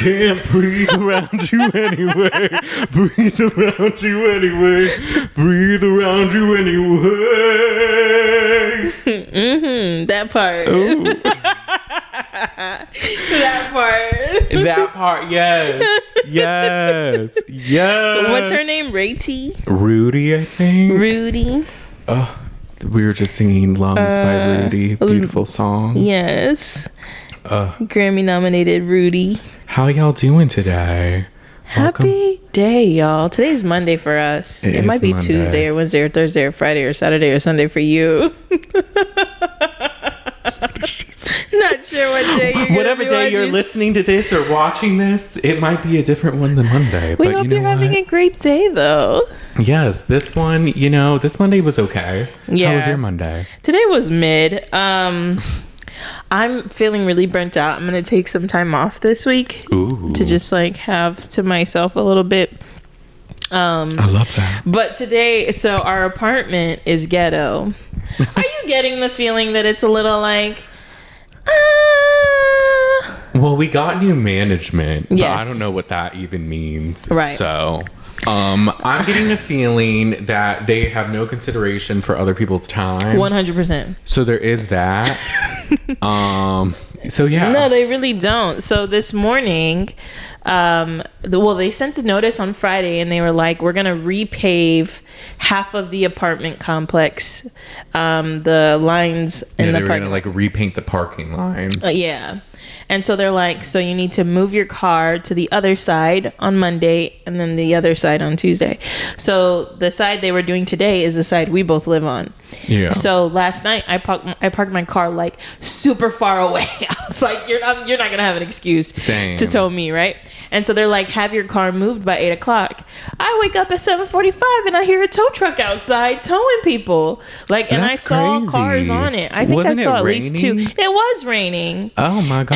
can't breathe around you anyway. Breathe around you anyway. Breathe around you anyway. That part. That part, yes. Yes. What's her name? Rudy, I think. Rudy. Oh, we were just singing Lungs by Rudy. Beautiful song. Yes. Grammy nominated Rudy. How y'all doing today? Happy day, y'all. Today's Monday for us. It might be Monday. Tuesday or Wednesday or Thursday or Friday or Saturday or Sunday for you. Not sure what day you're whatever day you're listening to this or watching this, it might be a different one than Monday. We hope you're having a great day, though. Yes, this one, this Monday was okay. Yeah. How was your Monday? Today was mid. I'm feeling really burnt out. I'm going to take some time off this week. Ooh. To just have to myself a little bit. I love that. But today, so our apartment is ghetto. Are you getting the feeling that it's a little Well, we got new management. Yes. But I don't know what that even means. Right. So, I'm getting the feeling that they have no consideration for other people's time. 100%. So there is that. So yeah. No, they really don't. So this morning, they sent a notice on Friday and they were like, we're going to repave half of the apartment complex. The lines in the parking. They were going to repaint the parking lines. Yeah. And so they're like, so you need to move your car to the other side on Monday and then the other side on Tuesday. So the side they were doing today is the side we both live on. Yeah. So last night I parked my car super far away. I was like, you're not gonna have an excuse to tow me, right? And so they're like, have your car moved by 8:00. I wake up at 7:45 and I hear a tow truck outside towing people. And I saw crazy. Cars on it. I think Wasn't I saw at raining? least 2. It was raining. Oh my god.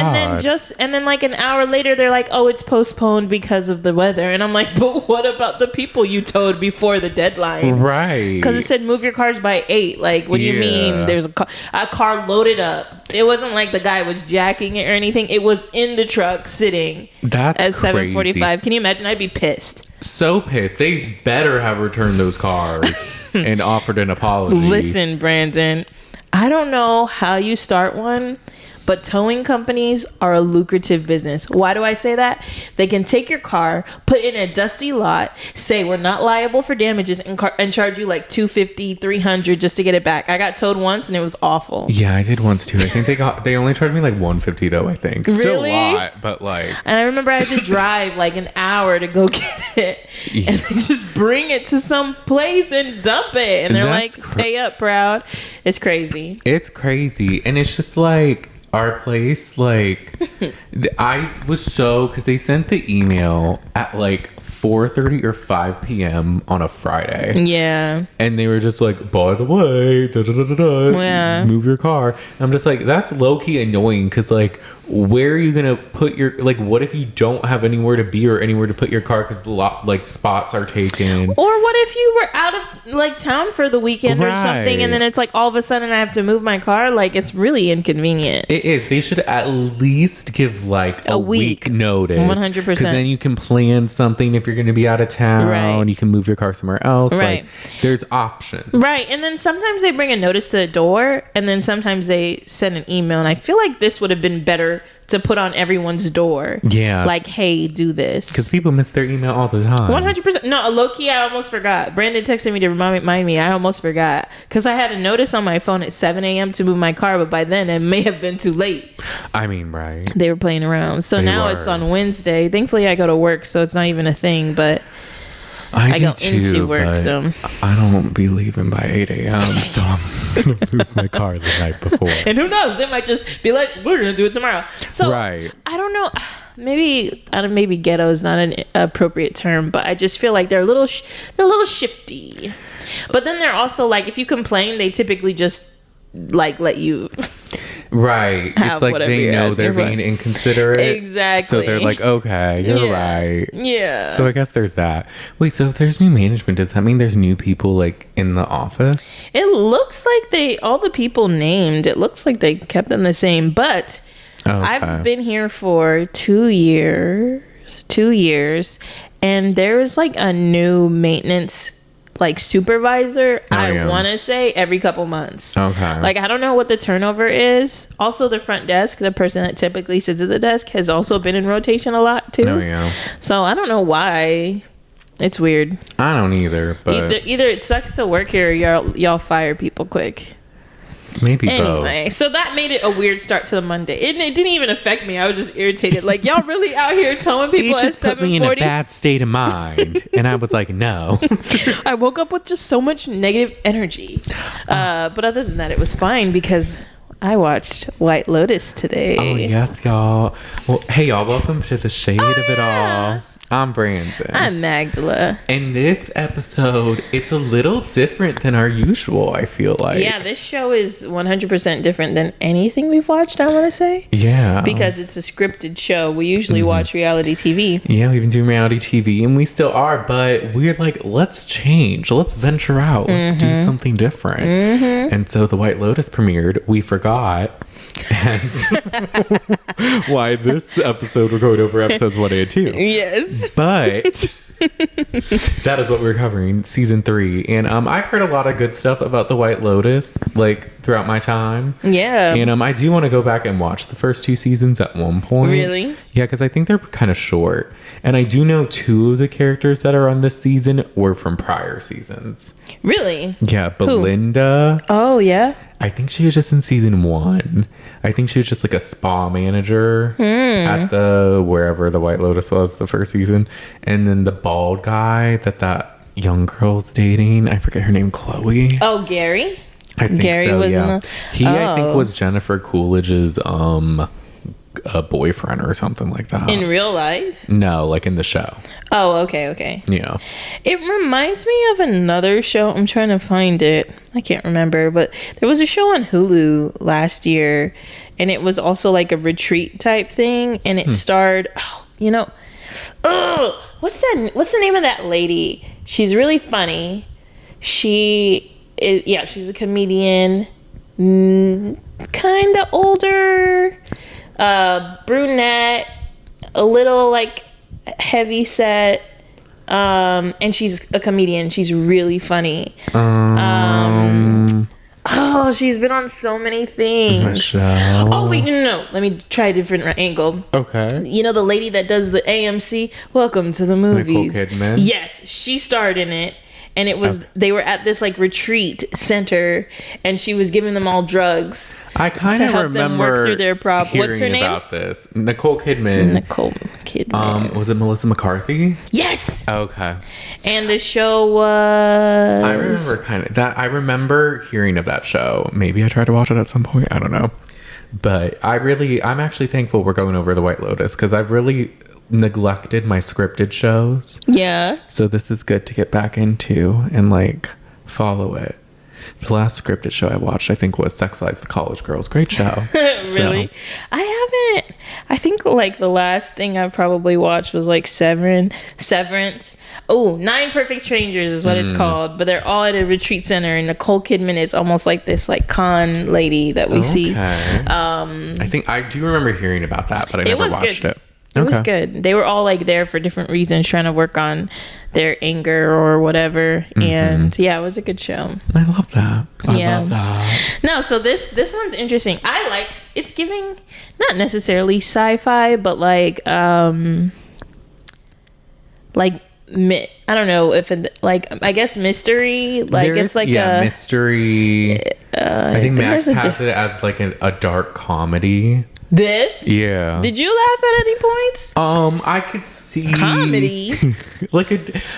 And then an hour later they're like, oh, it's postponed because of the weather. And I'm like, but what about the people you towed before the deadline? Right. Because it said move your cars by 8. What do you mean there's a car loaded up? It wasn't like the guy was jacking it or anything. It was in the truck sitting. That's at 7:45. Can you imagine? I'd be pissed. So pissed. They better have returned those cars and offered an apology. Listen, Brandon, I don't know how you start one, but towing companies are a lucrative business. Why do I say that? They can take your car, put it in a dusty lot, say we're not liable for damages, and charge you $250, $300 just to get it back. I got towed once and it was awful. Yeah, I did once too. I think they only charged me $150 though. I think really? Still a lot, but And I remember I had to drive an hour to go get it, and they just bring it to some place and dump it, and they're pay up, proud. It's crazy. It's crazy, and it's just our place, I was because they sent the email at 4:30 or 5 p.m. on a Friday. Yeah. And they were just by the way, yeah, move your car. And I'm just that's low-key annoying because where are you gonna put your what if you don't have anywhere to be or anywhere to put your car because the lot spots are taken? Or what if you were out of town for the weekend or something, and then it's all of a sudden I have to move my car? It's really inconvenient. It is. They should at least give a week notice. 100%. Because then you can plan something if you're going to be out of town. Right. You can move your car somewhere else. Right. There's options. Right. And then sometimes they bring a notice to the door, and then sometimes they send an email. And I feel like this would have been better to put on everyone's door. Yeah. Hey, do this. Because people miss their email all the time. 100%. No, low-key, I almost forgot. Brandon texted me to remind me. I almost forgot. Because I had a notice on my phone at 7 a.m. to move my car, but by then it may have been too late. I mean, right. They were playing around. So now it's on Wednesday. Thankfully, I go to work, so it's not even a thing, but I go into work, so I don't be leaving by 8 a.m. So I'm gonna move my car the night before. And who knows? They might just be like, "We're gonna do it tomorrow." So right. I don't know. Maybe ghetto is not an appropriate term, but I just feel like they're a little shifty. But then they're also if you complain, they typically just let you. Right. It's they know they're being inconsiderate. Exactly. So they're okay, you're right. Yeah. So I guess there's that. Wait, so if there's new management, does that mean there's new people in the office? It looks like all the people named, it looks like they kept them the same, but I've been here for 2 years, and there's like a new maintenance like supervisor. I want to say every couple months. Okay. Like, I don't know what the turnover is. Also, the front desk, the person that typically sits at the desk, has also been in rotation a lot too. Oh yeah. So I don't know why. It's weird. I don't either. But either it sucks to work here, or y'all fire people quick. Maybe anyway, both. so that made it a weird start to the Monday. It didn't even affect me. I was just irritated. Like, y'all really out here towing people at 7:40? It just put me in a bad state of mind. And I was like, no. I woke up with just so much negative energy. But other than that, it was fine because I watched White Lotus today. Oh, yes, y'all. Well, hey, y'all. Welcome to the shade of it all. I'm Brandon. I'm Magdala. And this episode, it's a little different than our usual, I feel like. Yeah, this show is 100% different than anything we've watched, I want to say. Yeah. Because it's a scripted show. We usually watch reality TV. Yeah, we've been doing reality TV, and we still are, but we're like, let's change. Let's venture out. Let's do something different. And so the White Lotus premiered. We forgot. And why this episode, we're going over episodes 1 and 2. Yes. But that is what we're covering, season 3. And I've heard a lot of good stuff about the White Lotus, like, throughout my time. Yeah. And I do want to go back and watch the first 2 seasons at one point. Really? Yeah, because I think they're kind of short. And I do know 2 of the characters that are on this season were from prior seasons. Really? Yeah, Belinda. Oh, yeah? I think she was just in season 1. I think she was just like a spa manager at the wherever the White Lotus was the first season. And then the bald guy that young girl's dating, I forget her name, Chloe. Oh, Gary? I think Gary so, was yeah. in the... He, I think, was Jennifer Coolidge's a boyfriend or something like that. In real life? No, like in the show. Oh, okay. Yeah. It reminds me of another show. I'm trying to find it. I can't remember, but there was a show on Hulu last year, and it was also like a retreat type thing, and it starred, what's the name of that lady? She's really funny. She's a comedian, kind of older, brunette, a little like heavy set, and she's a comedian. She's really funny. She's been on so many things. Michelle. Oh wait, no. Let me try a different angle. Okay. You know the lady that does the AMC Welcome to the Movies? Nicole Kidman? Yes, she starred in it. And it was, they were at this like retreat center, and she was giving them all drugs. I kind of remember them work through their problem. What's her name? About this. Nicole Kidman. Nicole Kidman. Was it Melissa McCarthy? Yes. Okay. And the show was... I remember hearing of that show. Maybe I tried to watch it at some point. I don't know. But I'm actually thankful we're going over the White Lotus, because I've really neglected my scripted shows. Yeah. So this is good to get back into and like follow it. The last scripted show I watched, I think, was Sex Lives with College Girls. Great show. Really? I haven't. I think like the last thing I've probably watched was like Severance. Oh, 9 Perfect Strangers is what it's called. But they're all at a retreat center, and Nicole Kidman is almost like this like con lady that we see. I think I do remember hearing about that, but I never watched it. It was good. They were all like there for different reasons, trying to work on their anger or whatever. And yeah, it was a good show. I love that. I love that. No, so this one's interesting. I like, it's giving not necessarily sci-fi, but like I don't know if it, like, I guess mystery. Like it's like a mystery. I think Max has it as like a dark comedy. This? Yeah. Did you laugh at any points? I could see comedy.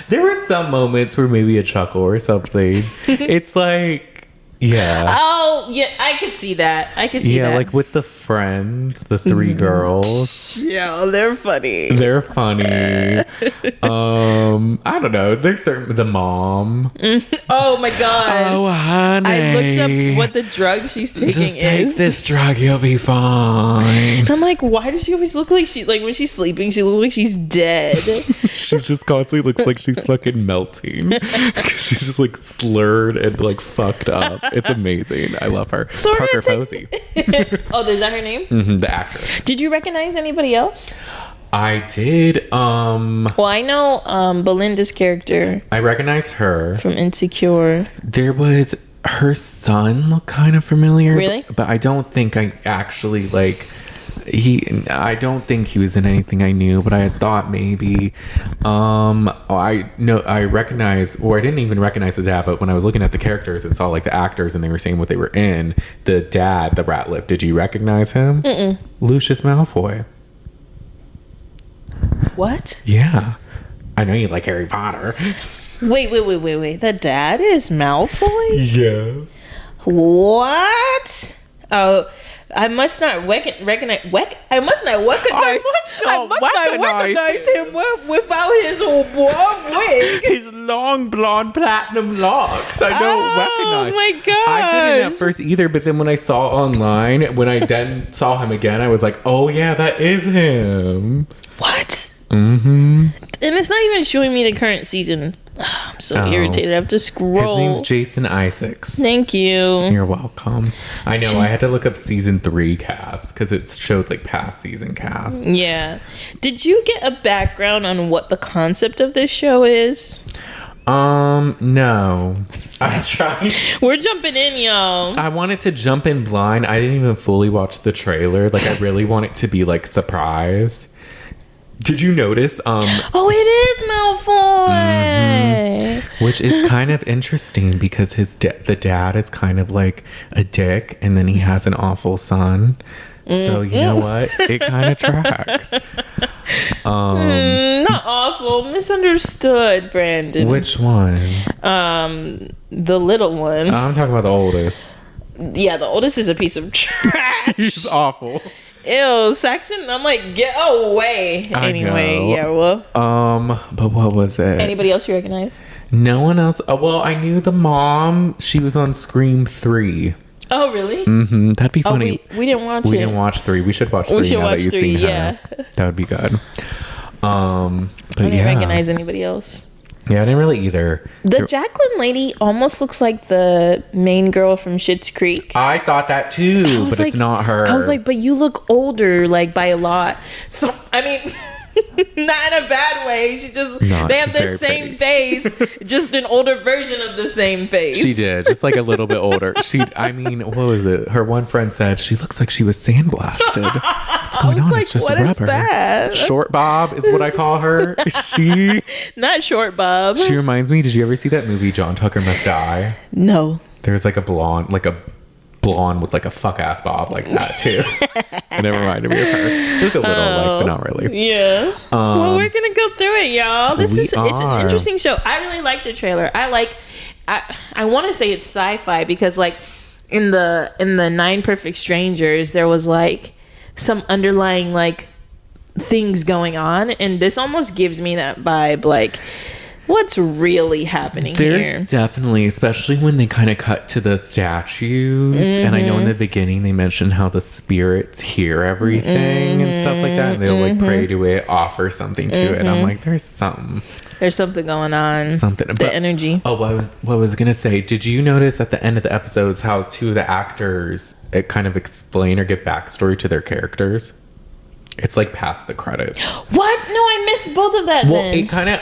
There were some moments where maybe a chuckle or something. It's like, yeah. Oh, yeah, I could see that. that. Yeah, like with the friends, the 3 girls. Yeah, they're funny. They're funny. I don't know. There's certain the mom. Oh my god. Oh, honey. I looked up what the drug she's taking Just take is. this drug, you'll be fine. I'm like, why does she always look like she's like when she's sleeping? She looks like she's dead. She just constantly looks like she's fucking melting. She's just like slurred and like fucked up. It's amazing. I love her. So Parker Posey. Oh, is that her name? The actress. Did you recognize anybody else? I did. Well, I know Belinda's character I recognized her. from Insecure. There was her son looked kind of familiar. Really? But I don't think I actually like I don't think he was in anything I knew, but I had thought maybe I recognized, or I didn't even recognize the dad, but when I was looking at the characters and saw like the actors and they were saying what they were in, the dad, the Ratliff, did you recognize him? Lucius Malfoy. What? Yeah. I know you like Harry Potter. Wait. The dad is Malfoy? Yes. What? Oh, I must not recognize. I must not recognize him without his warm wig. His long blonde platinum locks. I don't recognize. Oh my god! I didn't at first either, but then when I saw online, when I then saw him again, I was like, "Oh yeah, that is him." What? Mm-hmm. And it's not even showing me the current season. I'm so irritated. I have to scroll. His name's Jason Isaacs. Thank you. You're welcome. I know. I had to look up season 3 cast because it showed like past season cast. Yeah. Did you get a background on what the concept of this show is? No. I tried. We're jumping in, y'all. I wanted to jump in blind. I didn't even fully watch the trailer. Like, I really want it to be like surprise. Did you notice? Oh, it is Malfoy. Which is kind of interesting because the dad is kind of like a dick, and then he has an awful son. So you know what? It kind of tracks. Not awful. Misunderstood, Brandon. Which one? The little one. I'm talking about the oldest. Yeah, the oldest is a piece of trash. He's awful. Ew, Saxon. I'm like, get away. Anyway, yeah, well. But what was it? Anybody else you recognize? No one else. Oh, well, I knew the mom. She was on Scream 3. Oh, really? Mm-hmm. That'd be funny. We didn't watch it. We didn't watch 3. We should watch 3 now that you've seen her. That would be good. But I didn't recognize anybody else. Yeah, I didn't really either. The Jacqueline lady almost looks like the main girl from Schitt's Creek. I thought that too, but it's not her. I was like, but you look older, like by a lot. So I mean, not in a bad way. They have the same face, just an older version of the same face. She did, just like a little bit older. What was it? Her one friend said she looks like she was sandblasted. What's going on? Like, it's just what rubber. Is that? Short Bob is what I call her. Not Short Bob. She reminds me. Did you ever see that movie John Tucker Must Die? No. There's like a blonde with like a fuck ass bob like that too. And it reminded me of her. Look a little like, but not really. Yeah. Well, we're gonna go through it, y'all. It's an interesting show. I really like the trailer. I want to say it's sci-fi because like in the 9 Perfect Strangers there was like some underlying like things going on, and this almost gives me that vibe, like what's really happening here. There's definitely, especially when they kind of cut to the statues, and I know in the beginning they mentioned how the spirits hear everything and stuff like that, and they'll like pray to it, offer something to it. I'm like, there's something going on, the energy. What I was gonna say, did you notice at the end of the episodes how 2 of the actors kind of explain or give backstory to their characters? It's like past the credits. What? No, I missed both of that. Well,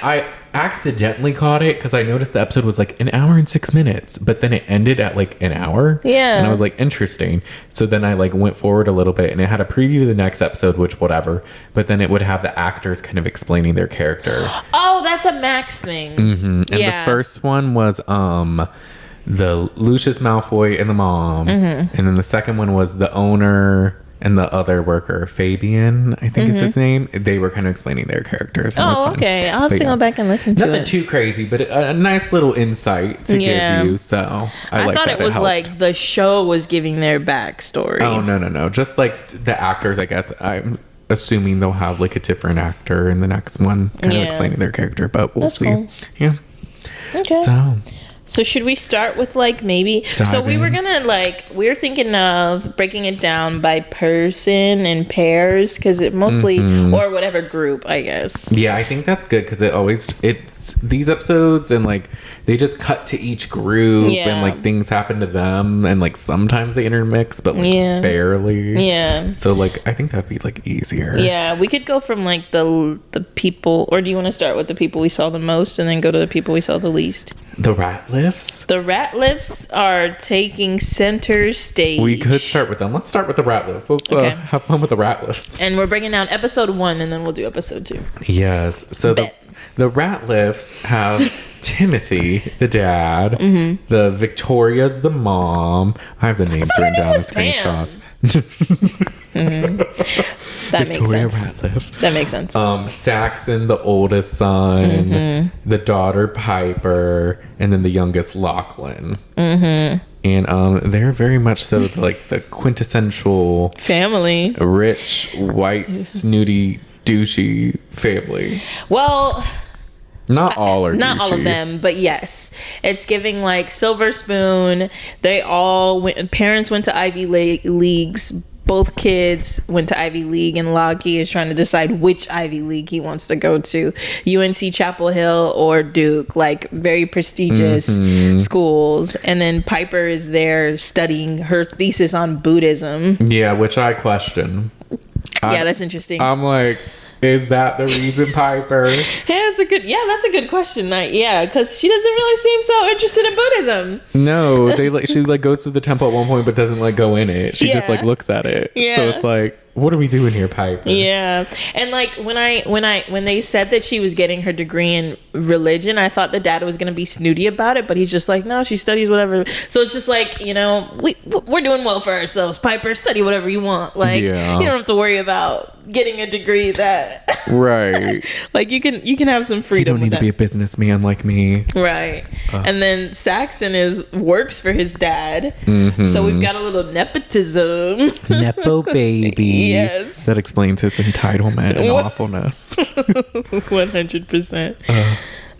I accidentally caught it because I noticed the episode was like 1 hour and 6 minutes, but then it ended at like an hour. Yeah. And I was like, interesting. So then I like went forward a little bit, and it had a preview of the next episode, which whatever. But then it would have the actors kind of explaining their character. Oh, that's a Max thing. Mm-hmm. And the first one was the Lucius Malfoy and the mom, and then the second one was the owner and the other worker, Fabian, I think is his name. They were kind of explaining their characters. And it was fun. Okay. I'll have to go back and listen to it. Nothing too crazy, but a nice little insight to give you. So I thought it was like the show was giving their backstory. Oh, no. Just like the actors, I guess. assuming they'll have like a different actor in the next one, kind of explaining their character, but we'll see. Cool. Yeah. Okay. So should we start with like maybe we were thinking of breaking it down by person and pairs, because it mostly or whatever group, I guess. Yeah, I think that's good, because it's these episodes, and like they just cut to each group and like things happen to them, and like sometimes they intermix, but like barely. Yeah. So like I think that'd be like easier. Yeah, we could go from like the people, or do you want to start with the people we saw the most and then go to the people we saw the least? The Ratliffs? The Ratliffs are taking center stage. We could start with them. Let's start with the Ratliffs. Let's have fun with the Ratliffs. And we're bringing down episode 1, and then we'll do episode 2. Yes. So the Ratliffs have Timothy, the dad. The Victoria's the mom. I have the names written down in screenshots. That Victoria makes sense. Ratliff. That makes sense. Saxon, the oldest son, the daughter Piper, and then the youngest Lachlan. And they're very much so like the quintessential family, rich, white, snooty, douchey family. Well, not all are not douchey. all of them, but yes, it's giving like Silver Spoon. They all went. Parents went to Ivy Leagues. Both kids went to Ivy League, and Lockie is trying to decide which Ivy League he wants to go to. UNC Chapel Hill or Duke, like very prestigious schools. And then Piper is there studying her thesis on Buddhism. Yeah, which I question. Yeah, that's interesting. I'm like, is that the reason, Piper? That's a good question. Because she doesn't really seem so interested in Buddhism. No, she like goes to the temple at one point, but doesn't like go in it. She just like looks at it. Yeah. So it's like, what are we doing here, Piper? Yeah. And like when they said that she was getting her degree in religion, I thought the dad was gonna be snooty about it, but he's just like, no, she studies whatever. So it's just like, we're doing well for ourselves. Piper, study whatever you want. Like you don't have to worry about getting a degree that right. Like you can have some freedom. You don't need to be a businessman like me. Right. And then Saxon works for his dad. So we've got a little nepotism. Nepo baby. Yes. That explains his entitlement and awfulness. 100%.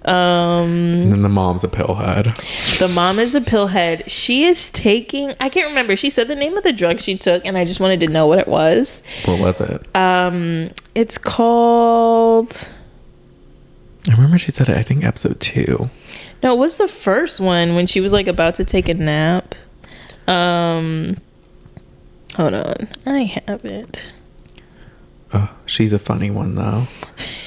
And then the mom's a pillhead. The mom is a pillhead. She is taking, I can't remember. She said the name of the drug she took, and I just wanted to know what it was. What was it? It's called, I remember she said it, I think episode 2. No, it was the first one when she was like about to take a nap. Hold on. I have it. Oh, she's a funny one though.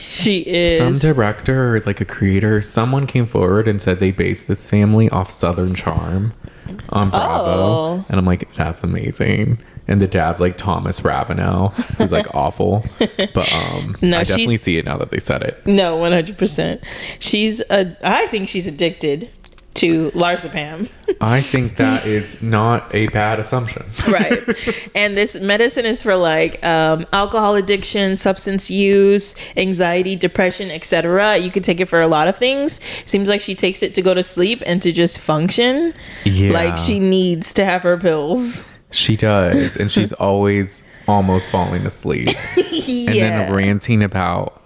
She is. Some director or like a creator, someone came forward and said they based this family off Southern Charm on Bravo. And I'm like, that's amazing. And the dad's like Thomas Ravenel, who's like awful. But no, I definitely see it now that they said it. No, 100%. I think she's addicted to Lorazepam. I think that is not a bad assumption. Right. And this medicine is for like alcohol addiction, substance use, anxiety, depression, etc. You can take it for a lot of things. Seems like she takes it to go to sleep and to just function. Yeah. Like she needs to have her pills. She does. And she's always almost falling asleep. And then ranting about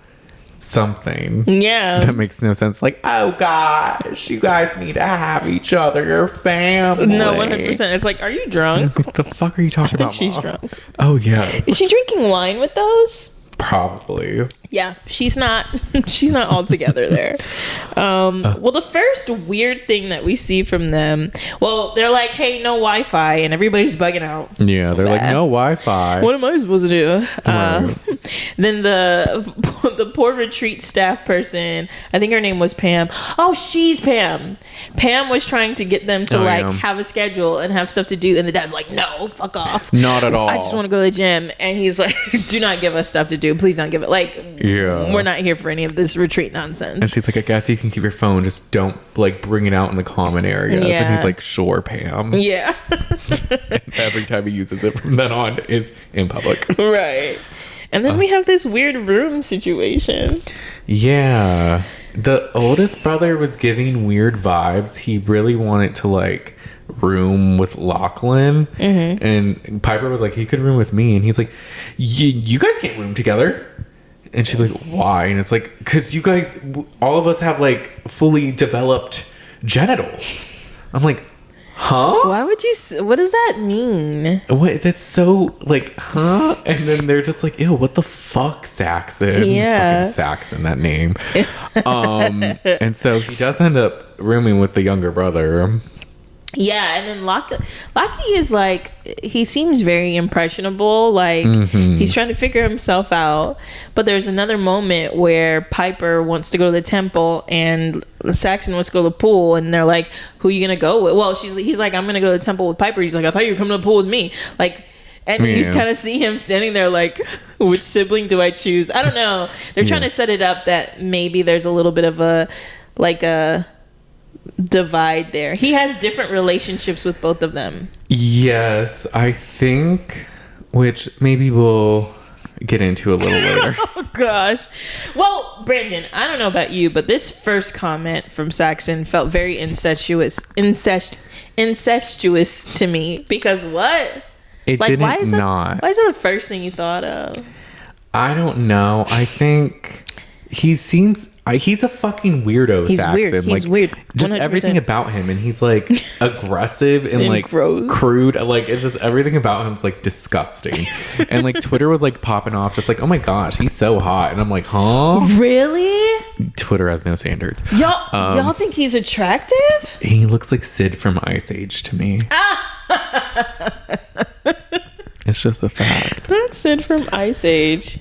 something that makes no sense, like, oh gosh, you guys need to have each other, your family. No, 100%. It's like, are you drunk? What the fuck are you talking about, she's Mom? drunk. Oh yeah. Is she drinking wine with those? Probably. Yeah, she's not all together there. Well, the first weird thing that we see from them, well, they're like, hey, no Wi-Fi, and everybody's bugging out. Yeah, they're like, no Wi-Fi. What am I supposed to do? Right. Then the poor retreat staff person, I think her name was Pam. Oh, she's Pam. Pam was trying to get them to have a schedule and have stuff to do, and the dad's like, no, fuck off. Not at all. I just want to go to the gym. And he's like, do not give us stuff to do. Please don't give it. Like, we're not here for any of this retreat nonsense. And she's like, I guess you can keep your phone, just don't like bring it out in the common areas. And he's like, sure, Pam. Yeah. And every time he uses it from then on is in public. Right. And then we have this weird room situation. Yeah. the oldest brother was giving weird vibes. He really wanted to like room with Lachlan, and Piper was like, he could room with me, and he's like, you guys can't room together. And she's like, why? And it's like, because you guys, all of us have like fully developed genitals. I'm like, huh? Why would you? What does that mean? What? That's so like, huh? And then they're just like, ew, what the fuck, Saxon? Yeah. Fucking Saxon, that name. And so he does end up rooming with the younger brother. Yeah, and then Lockie is like, he seems very impressionable. Like, he's trying to figure himself out. But there's another moment where Piper wants to go to the temple and Saxon wants to go to the pool. And they're like, who are you going to go with? Well, he's like, I'm going to go to the temple with Piper. He's like, I thought you were coming to the pool with me. Like, and you just kind of see him standing there like, which sibling do I choose? I don't know. They're trying to set it up that maybe there's a little bit of a divide there. He has different relationships with both of them. Yes, I think, which maybe we'll get into a little later. Oh gosh. Well, Brandon, I don't know about you, but this first comment from Saxon felt very incestuous to me, because what? It like, didn't why is not. Why is that the first thing you thought of? I don't know. I think he seems... he's a fucking weirdo, He's Saxon. weird. He's like, weird. Just 100%. everything about him. And he's like aggressive and like gross. crude. Like, it's just everything about him's like disgusting. And like Twitter was like popping off just like, oh my gosh, he's so hot. And I'm like, huh? Really? Twitter has no standards. Y'all think he's attractive? He looks like Sid from Ice Age to me. It's just a fact. That's Sid from Ice Age.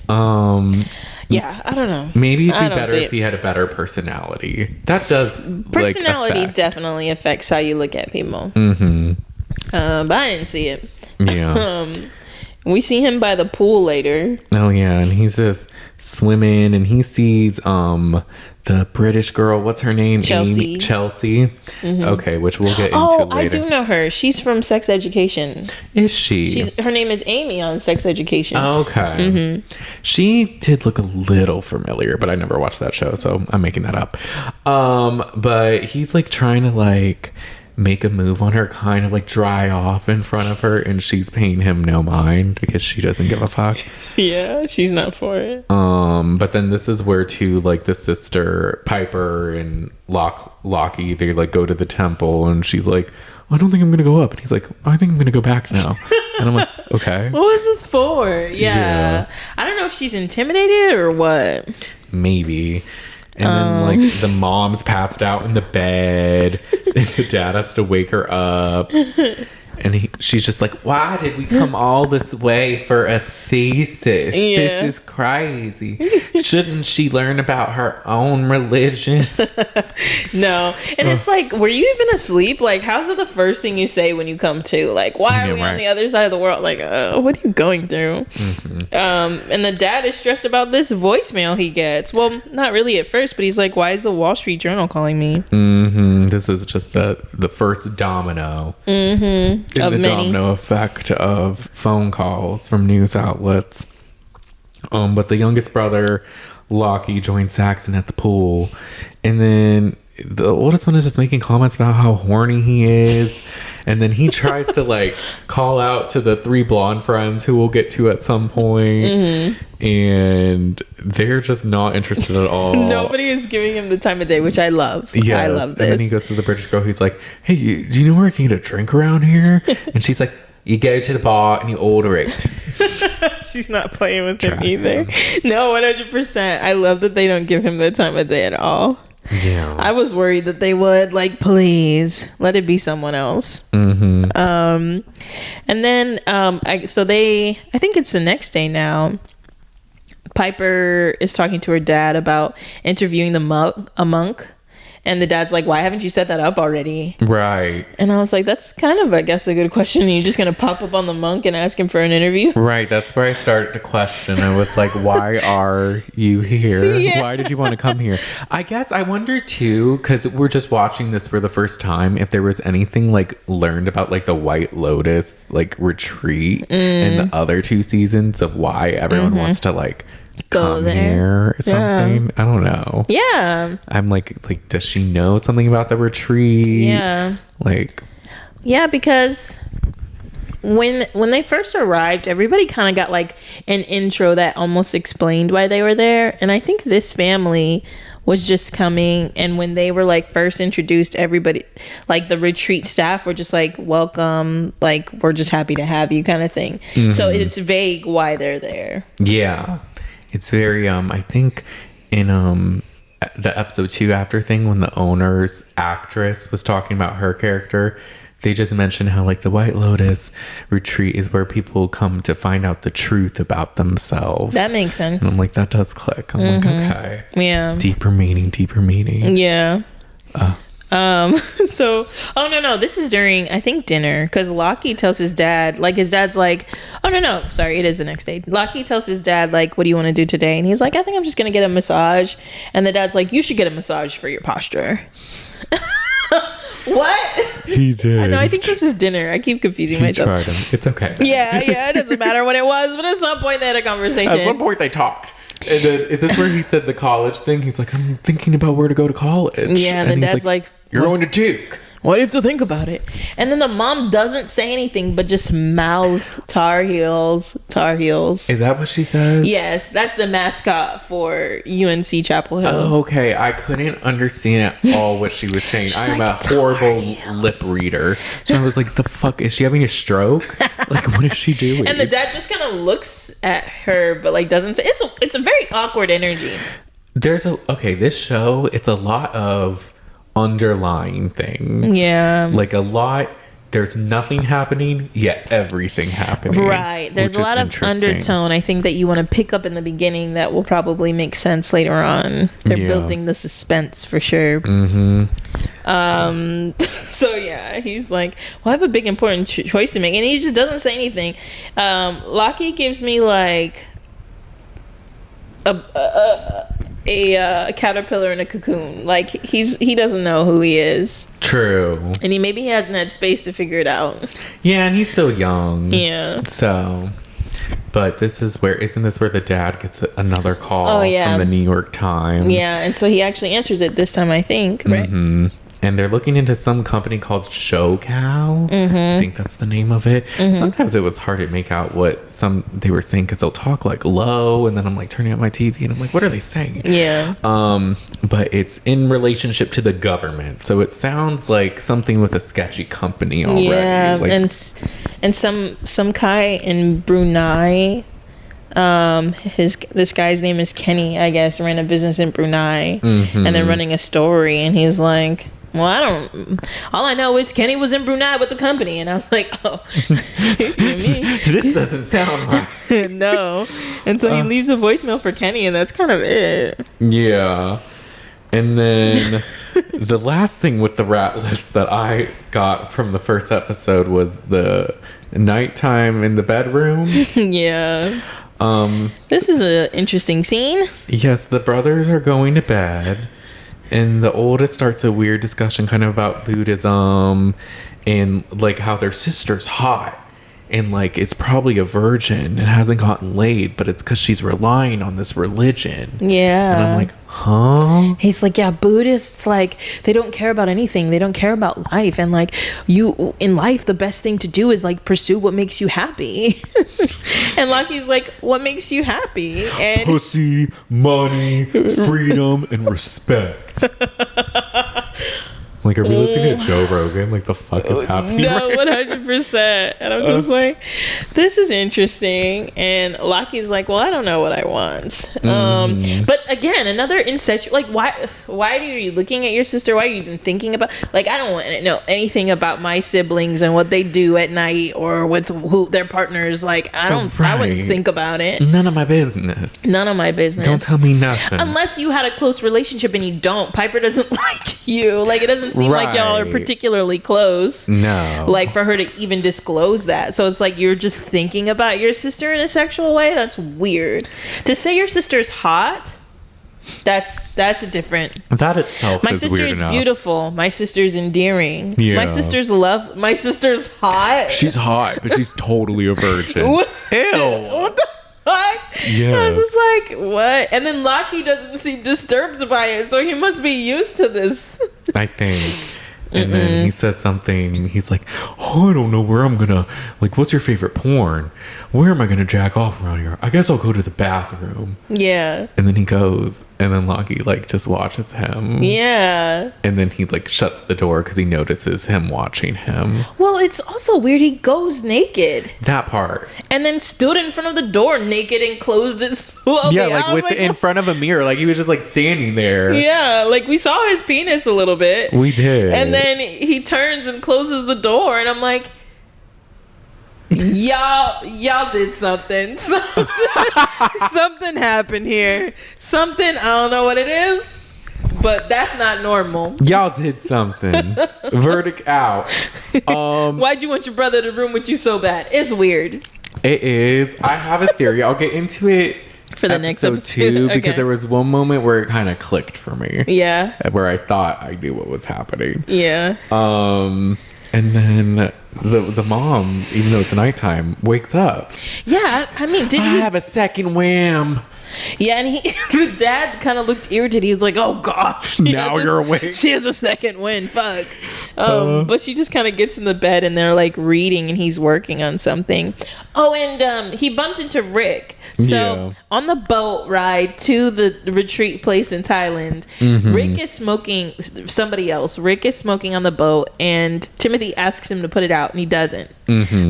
Yeah, I don't know. Maybe it'd be better if he had a better personality. That does personality like, definitely affects how you look at people. But I didn't see it. Yeah. We see him by the pool later. Oh yeah, and he's just swimming, and he sees the British girl. What's her name? Chelsea. Chelsea. Okay, which we'll get into later. I do know her. She's from Sex Education. Is she? Her name is Amy on Sex Education. Okay. She did look a little familiar, but I never watched that show, so I'm making that up. But he's like trying to like make a move on her, kind of like dry off in front of her, and she's paying him no mind because she doesn't give a fuck. Yeah, she's not for it. But then this is where too, like the sister Piper and Lockie, they like go to the temple, and she's like, I don't think I'm gonna go up, and he's like, I think I'm gonna go back now. And I'm like, okay, what was this for? Yeah. I don't know if she's intimidated or what. Maybe. And then like the mom's passed out in the bed and the dad has to wake her up, and she's just like, why did we come all this way for a thesis? Yeah. This is crazy. Shouldn't she learn about her own religion? No. And it's like, were you even asleep? Like, how's it the first thing you say when you come to? Like, why are we on the other side of the world? Like, what are you going through? And the dad is stressed about this voicemail he gets. Well, not really at first, but he's like, why is the Wall Street Journal calling me? This is just the first domino in the domino effect of phone calls from news outlets. But the youngest brother, Lockie, joins Saxon at the pool, and then the oldest one is just making comments about how horny he is, and then he tries to like call out to the three blonde friends who we'll get to at some point, and they're just not interested at all. Nobody is giving him the time of day, which I love. Yes. I love this. And then he goes to the British girl. He's like, hey, do you know where I can get a drink around here? And she's like, you go to the bar and you order it. She's not playing with him either. No, 100%. I love that they don't give him the time of day at all. Yeah. I was worried that they would. Like, please let it be someone else. And then I think it's the next day now. Piper is talking to her dad about interviewing a monk. And the dad's like, why haven't you set that up already? Right. And I was like, that's kind of, I guess, a good question. Are you just going to pop up on the monk and ask him for an interview? Right. That's where I started to question. I was like, why are you here? Yeah. Why did you want to come here? I guess I wonder too, because we're just watching this for the first time, if there was anything like learned about like the White Lotus like retreat in the other two seasons of why everyone wants to like go come there here or something. I don't know. Yeah. I'm like, does she know something about the retreat? Yeah. Like, yeah, because when they first arrived, everybody kind of got like an intro that almost explained why they were there. And I think this family was just coming, and when they were like first introduced, everybody, like the retreat staff, were just like, welcome, like we're just happy to have you kind of thing. So it's vague why they're there. Yeah, it's very I think in the episode 2 after thing, when the owner's actress was talking about her character, they just mentioned how like the White Lotus retreat is where people come to find out the truth about themselves. That makes sense. And I'm like, that does click. I'm like, okay. Yeah. Deeper meaning. Yeah. So, oh no, this is during, I think, dinner, because Lockie tells his dad, like his dad's like, oh no, sorry, it is the next day. Lockie tells his dad, like, what do you want to do today? And he's like, I think I'm just gonna get a massage. And the dad's like, you should get a massage for your posture. What? He did. I know, I think this is dinner. I keep confusing myself. Tried him. It's okay. Yeah, it doesn't matter what it was, but at some point they had a conversation. At some point they talked. And then, is this where he said the college thing? He's like, I'm thinking about where to go to college. Yeah, and the dad's like, you're going to Duke. What do you have to think about it? And then the mom doesn't say anything, but just mouths Tar Heels. Is that what she says? Yes, that's the mascot for UNC Chapel Hill. Oh, okay. I couldn't understand at all what she was saying. I'm like, a horrible lip reader. So I was like, the fuck? Is she having a stroke? Like, what is she doing? And the dad just kind of looks at her, but like doesn't say. It's a very awkward energy. This show, it's a lot of underlying things. Yeah. Like a lot, there's nothing happening, yet everything happening. Right. There's a lot of undertone, I think, that you want to pick up in the beginning that will probably make sense later on. They're building the suspense for sure. So yeah, he's like, well, I have a big important choice to make, and he just doesn't say anything. Lockie gives me like a caterpillar in a cocoon. Like he doesn't know who he is. True. And he hasn't had space to figure it out. Yeah, and he's still young. Yeah. So, but isn't this where the dad gets another call from the New York Times? Yeah, and so he actually answers it this time, I think, right? Mm-hmm. And they're looking into some company called ShowCow. I think that's the name of it. Sometimes it was hard to make out what they were saying, because they'll talk like low, and then I'm like turning up my TV and I'm like, what are they saying? Yeah. But it's in relationship to the government, so it sounds like something with a sketchy company already. Yeah, like, and some guy in Brunei. This guy's name is Kenny, I guess, ran a business in Brunei, and they're running a story, and he's like, well, all I know is Kenny was in Brunei with the company. And I was like, oh, this doesn't sound right. No. And so he leaves a voicemail for Kenny, and that's kind of it. Yeah. And then the last thing with the Ratliffs that I got from the first episode was the nighttime in the bedroom. Yeah. This is an interesting scene. Yes, the brothers are going to bed, and the oldest starts a weird discussion kind of about Buddhism and like how their sister's hot and like it's probably a virgin and hasn't gotten laid, but it's because she's relying on this religion. Yeah. And I'm like, huh? He's like, yeah, Buddhists, like, they don't care about anything. They don't care about life. And like, you in life, the best thing to do is like pursue what makes you happy. And Lockie's like, what makes you happy? And pussy, money, freedom, and respect. Like, are we listening to Joe Rogan? Like, the fuck is happening? No, 100%. And I'm just like, this is interesting. And Lockie's like, well, I don't know what I want. But again, another incestuous. Like, why are you looking at your sister? Why are you even thinking about? Like, I don't want to know anything about my siblings and what they do at night or with who their partners. Like, I wouldn't think about it. None of my business. None of my business. Don't tell me nothing. Unless you had a close relationship and you don't. Piper doesn't like you. Like, it doesn't seem like y'all are particularly close. No. Like, for her to even disclose that. So it's like you're just thinking about your sister in a sexual way. That's weird. To say your sister's hot, that's a different. That itself my is sister weird is enough. beautiful. My sister's endearing. Yeah. My sister's hot. She's hot, but she's totally a virgin. What? Ew. What the fuck? Yes. I was just like, what? And then Lockie doesn't seem disturbed by it, so he must be used to this. I think. And then he said something. He's like, oh, I don't know where I'm gonna, like, what's your favorite porn? Where am I gonna jack off around here? I guess I'll go to the bathroom. Yeah. And then he goes, and then Lockie, like, just watches him. Yeah. And then he, like, shuts the door because he notices him watching him. Well, it's also weird. He goes naked. That part. And then stood in front of the door naked and closed it slowly. Yeah, like, in front of a mirror. Like, he was just, like, standing there. Yeah, like, we saw his penis a little bit. We did. And then he turns and closes the door, and I'm like, y'all did something. Something happened here. Something, I don't know what it is, but that's not normal. Y'all did something. Verdict out. Why'd you want your brother to room with you so bad? It's weird. It is. I have a theory. I'll get into it For the next episode too, because okay. there was one moment where it kind of clicked for me. Yeah. Where I thought I knew what was happening. Yeah. And then the mom, even though it's nighttime, wakes up. Yeah, I mean, did I he have a second wham. Yeah, and the dad kind of looked irritated. He was like, "Oh gosh, Now you're awake." She has a second win. Fuck. But she just kind of gets in the bed and they're like reading, and he's working on something. Oh, and he bumped into Rick. So on the boat ride to the retreat place in Thailand, Rick is smoking. Somebody else. Rick is smoking on the boat, and Timothy asks him to put it out, and he doesn't.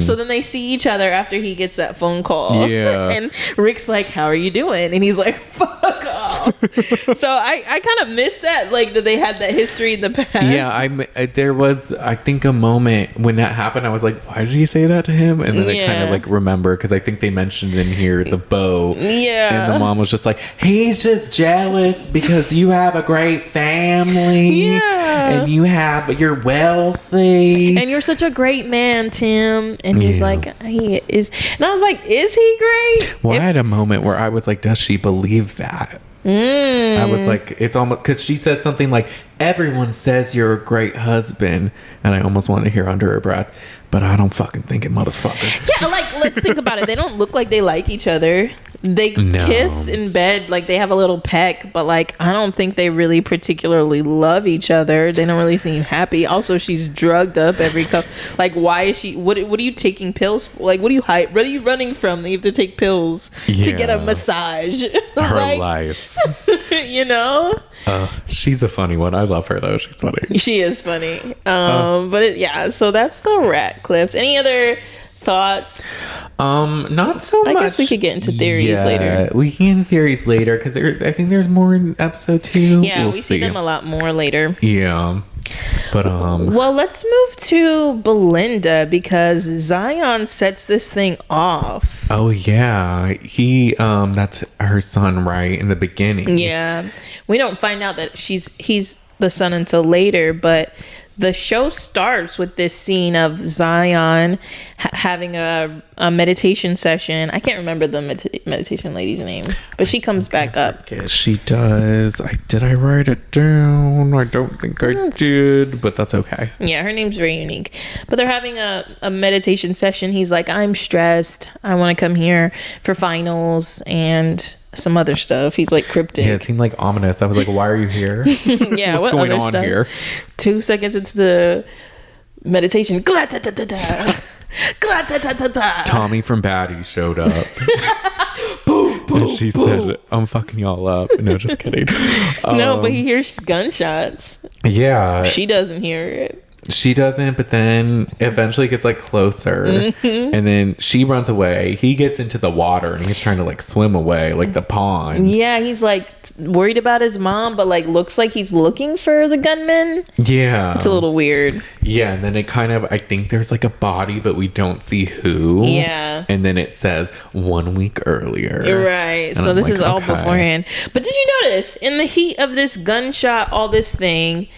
So then they see each other after he gets that phone call. Yeah. And Rick's like, "How are you doing?" And he's like, "Fuck off." So I kind of missed that, like that they had that history in the past. Yeah, there was, I think, a moment when that happened. I was like, why did he say that to him? And then I kind of like remember, because I think they mentioned in here the boat. Yeah. And the mom was just like, he's just jealous because you have a great family. Yeah. And you're wealthy. And you're such a great man, Tim. And he's like, he is. And I was like, is he great? Well, I had a moment where I was like, does she believe that? I was like, it's almost, because she said something like, everyone says you're a great husband. And I almost wanted to hear under her breath, but I don't fucking think it, motherfucker. Yeah, like, let's think about it. They don't look like they like each other. They kiss in bed, like they have a little peck, but like I don't think they really particularly love each other. They don't really seem happy. Also, she's drugged up every cup. Like, why is she? What are you taking pills for? Like, what are you running from? That you have to take pills to get a massage. Her like, life. You know. She's a funny one. I love her though. She's funny. She is funny. But so that's the Ratliffs. Any other thoughts? Not so much. I guess we could get into theories later. We can get into theories later, because I think there's more in episode 2. Yeah, we see them a lot more later. Yeah. But well, let's move to Belinda, because Zion sets this thing off. Oh yeah, he that's her son, right, in the beginning. Yeah, we don't find out that he's the son until later, but the show starts with this scene of Zion having a meditation session. I can't remember the meditation lady's name, but she comes back up. Yes, she does. Did I write it down? I don't think I did, but that's okay. Yeah, her name's very unique. But they're having a meditation session. He's like, I'm stressed. I want to come here for finals and some other stuff. He's like cryptic. Yeah, it seemed like ominous. I was like, why are you here? Yeah, what's going on here? 2 seconds into the meditation, Tommy from Baddies showed up. Boom, boom, and she said, I'm fucking y'all up. No, just kidding. No, but he hears gunshots. Yeah. She doesn't hear it. She doesn't, but then eventually gets like closer, and then she runs away. He gets into the water and he's trying to like swim away, like the pond. Yeah, he's like worried about his mom, but like looks like he's looking for the gunman. Yeah, it's a little weird. Yeah, and then it kind of, I think there's like a body, but we don't see who. Yeah, and then it says 1 week earlier. Right. And so I'm this like, is all okay. beforehand. But did you notice in the heat of this gunshot, all this thing?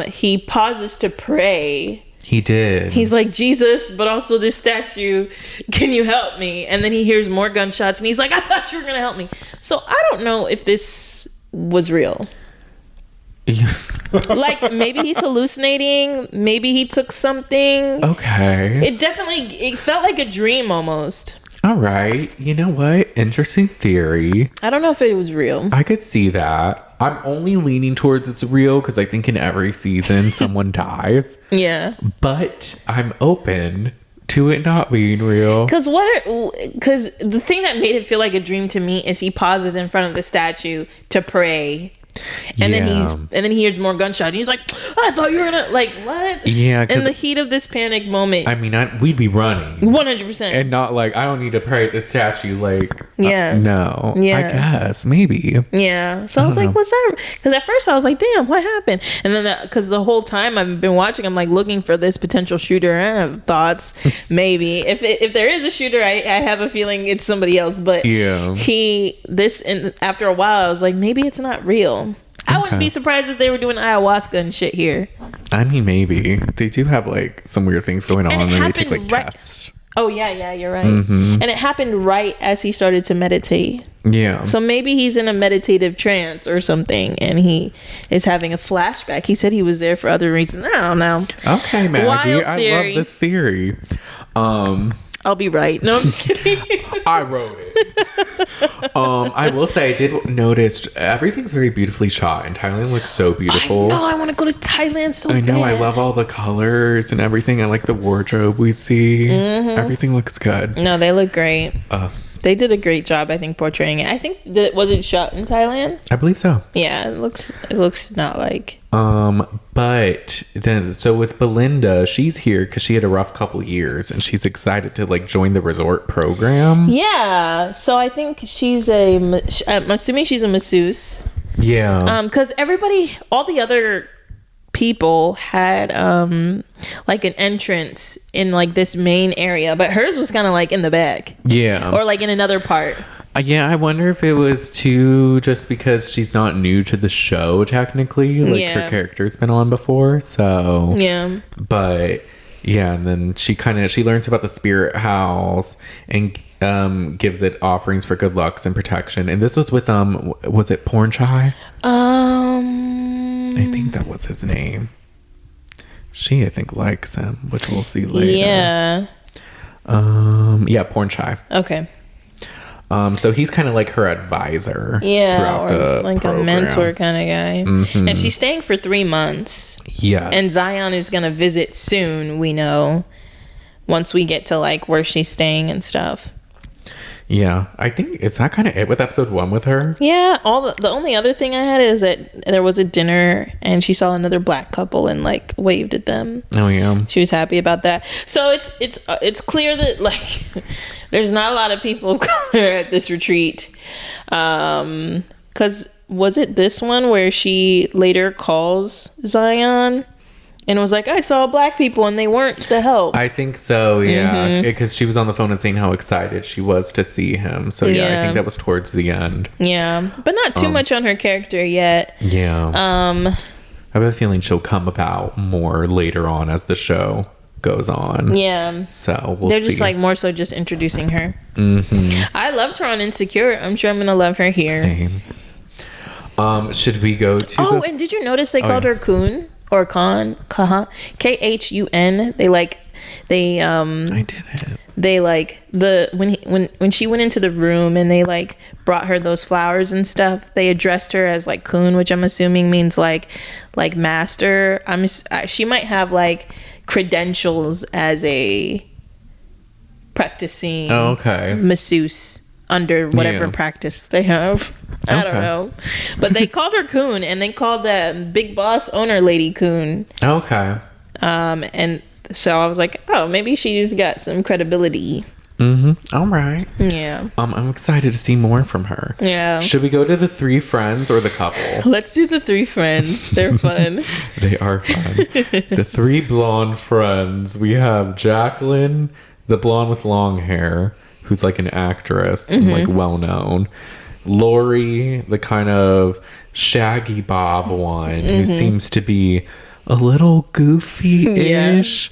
He pauses to pray. He did. He's like, Jesus, but also this statue, can you help me? And then he hears more gunshots and he's like, I thought you were gonna help me. So I don't know if this was real. Like, maybe he's hallucinating, maybe he took something. Okay. It felt like a dream almost. All right. You know what? Interesting theory. I don't know if it was real. I could see that. I'm only leaning towards it's real because I think in every season someone dies. Yeah. But I'm open to it not being real. Because the thing that made it feel like a dream to me is he pauses in front of the statue to pray. And then he hears more gunshot and he's like, I thought you were gonna, like, what? Yeah, in the heat of this panic moment. I mean, we'd be running 100%. and not like, I don't need to pray at the statue, like, yeah, no, yeah, I guess maybe, yeah. So I was like, what's that? Because at first I was like, damn, what happened? And then because the whole time I've been watching, I'm like looking for this potential shooter. I have thoughts, maybe if there is a shooter, I have a feeling it's somebody else. But yeah, after a while I was like, maybe it's not real. I wouldn't be surprised if they were doing ayahuasca and shit here. I mean, maybe they do have like some weird things going on, and they take like tests. Oh yeah, you're right. And it happened right as he started to meditate. Yeah. So maybe he's in a meditative trance or something, and he is having a flashback. He said he was there for other reasons. I don't know. Okay, Maggie, I love this theory. I'll be right. No, I'm just kidding. I wrote it. I will say I did notice everything's very beautifully shot, and Thailand looks so beautiful. I know. I want to go to Thailand so bad. I know. I love all the colors and everything. I like the wardrobe we see. Everything looks good. No, they look great. They did a great job, I think, portraying it. I think that was it shot in Thailand? I believe so. Yeah, it looks not like. But then, so with Belinda, she's here because she had a rough couple years, and she's excited to like join the resort program. Yeah, so I think I'm assuming she's a masseuse. Yeah. Because all the other people had like an entrance in like this main area, but hers was kind of like in the back. Yeah. Or like in another part. Yeah, I wonder if it was too just because she's not new to the show technically. Like her character's been on before, so yeah. But yeah, and then she learns about the spirit house and gives it offerings for good lucks and protection. And this was with was it Porn Chai? I think that was his name. She, I think, likes him, which we'll see later. Yeah. Yeah, Porn Chai. Okay. So he's kind of like her advisor. Yeah, throughout the like program. A mentor kind of guy. And she's staying for 3 months. Yes. And Zion is gonna visit soon. We know, once we get to like where she's staying and stuff. Yeah, I think is that kind of it with episode 1 with her. Yeah, the only other thing I had is that there was a dinner and she saw another black couple and like waved at them. Oh yeah, she was happy about that. So it's clear that like there's not a lot of people of color at this retreat. Because was it this one where she later calls Zion? And was like, I saw black people and they weren't the help. I think so, yeah. Because she was on the phone and saying how excited she was to see him. So, yeah, I think that was towards the end. Yeah. But not too much on her character yet. Yeah. I have a feeling she'll come about more later on as the show goes on. Yeah. So, we'll see. They're just like more so just introducing her. I loved her on Insecure. I'm sure I'm going to love her here. Same. Should we go to and did you notice they called her Kun? Or Khan, Khun. I didn't. They like when she went into the room and they like brought her those flowers and stuff. They addressed her as like Kun, which I'm assuming means like master. She might have like credentials as a practicing masseuse under whatever practice they have. I don't know. But they called her Kun and they called the big boss owner lady Kun. Okay. And so I was like, oh, maybe she's got some credibility. All right. Yeah. I'm excited to see more from her. Yeah. Should we go to the 3 friends or the couple? Let's do the 3 friends. They're fun. They are fun. The 3 blonde friends. We have Jacqueline, the blonde with long hair, who's like an actress and like well known. Lori, the kind of shaggy bob one who seems to be a little goofy-ish.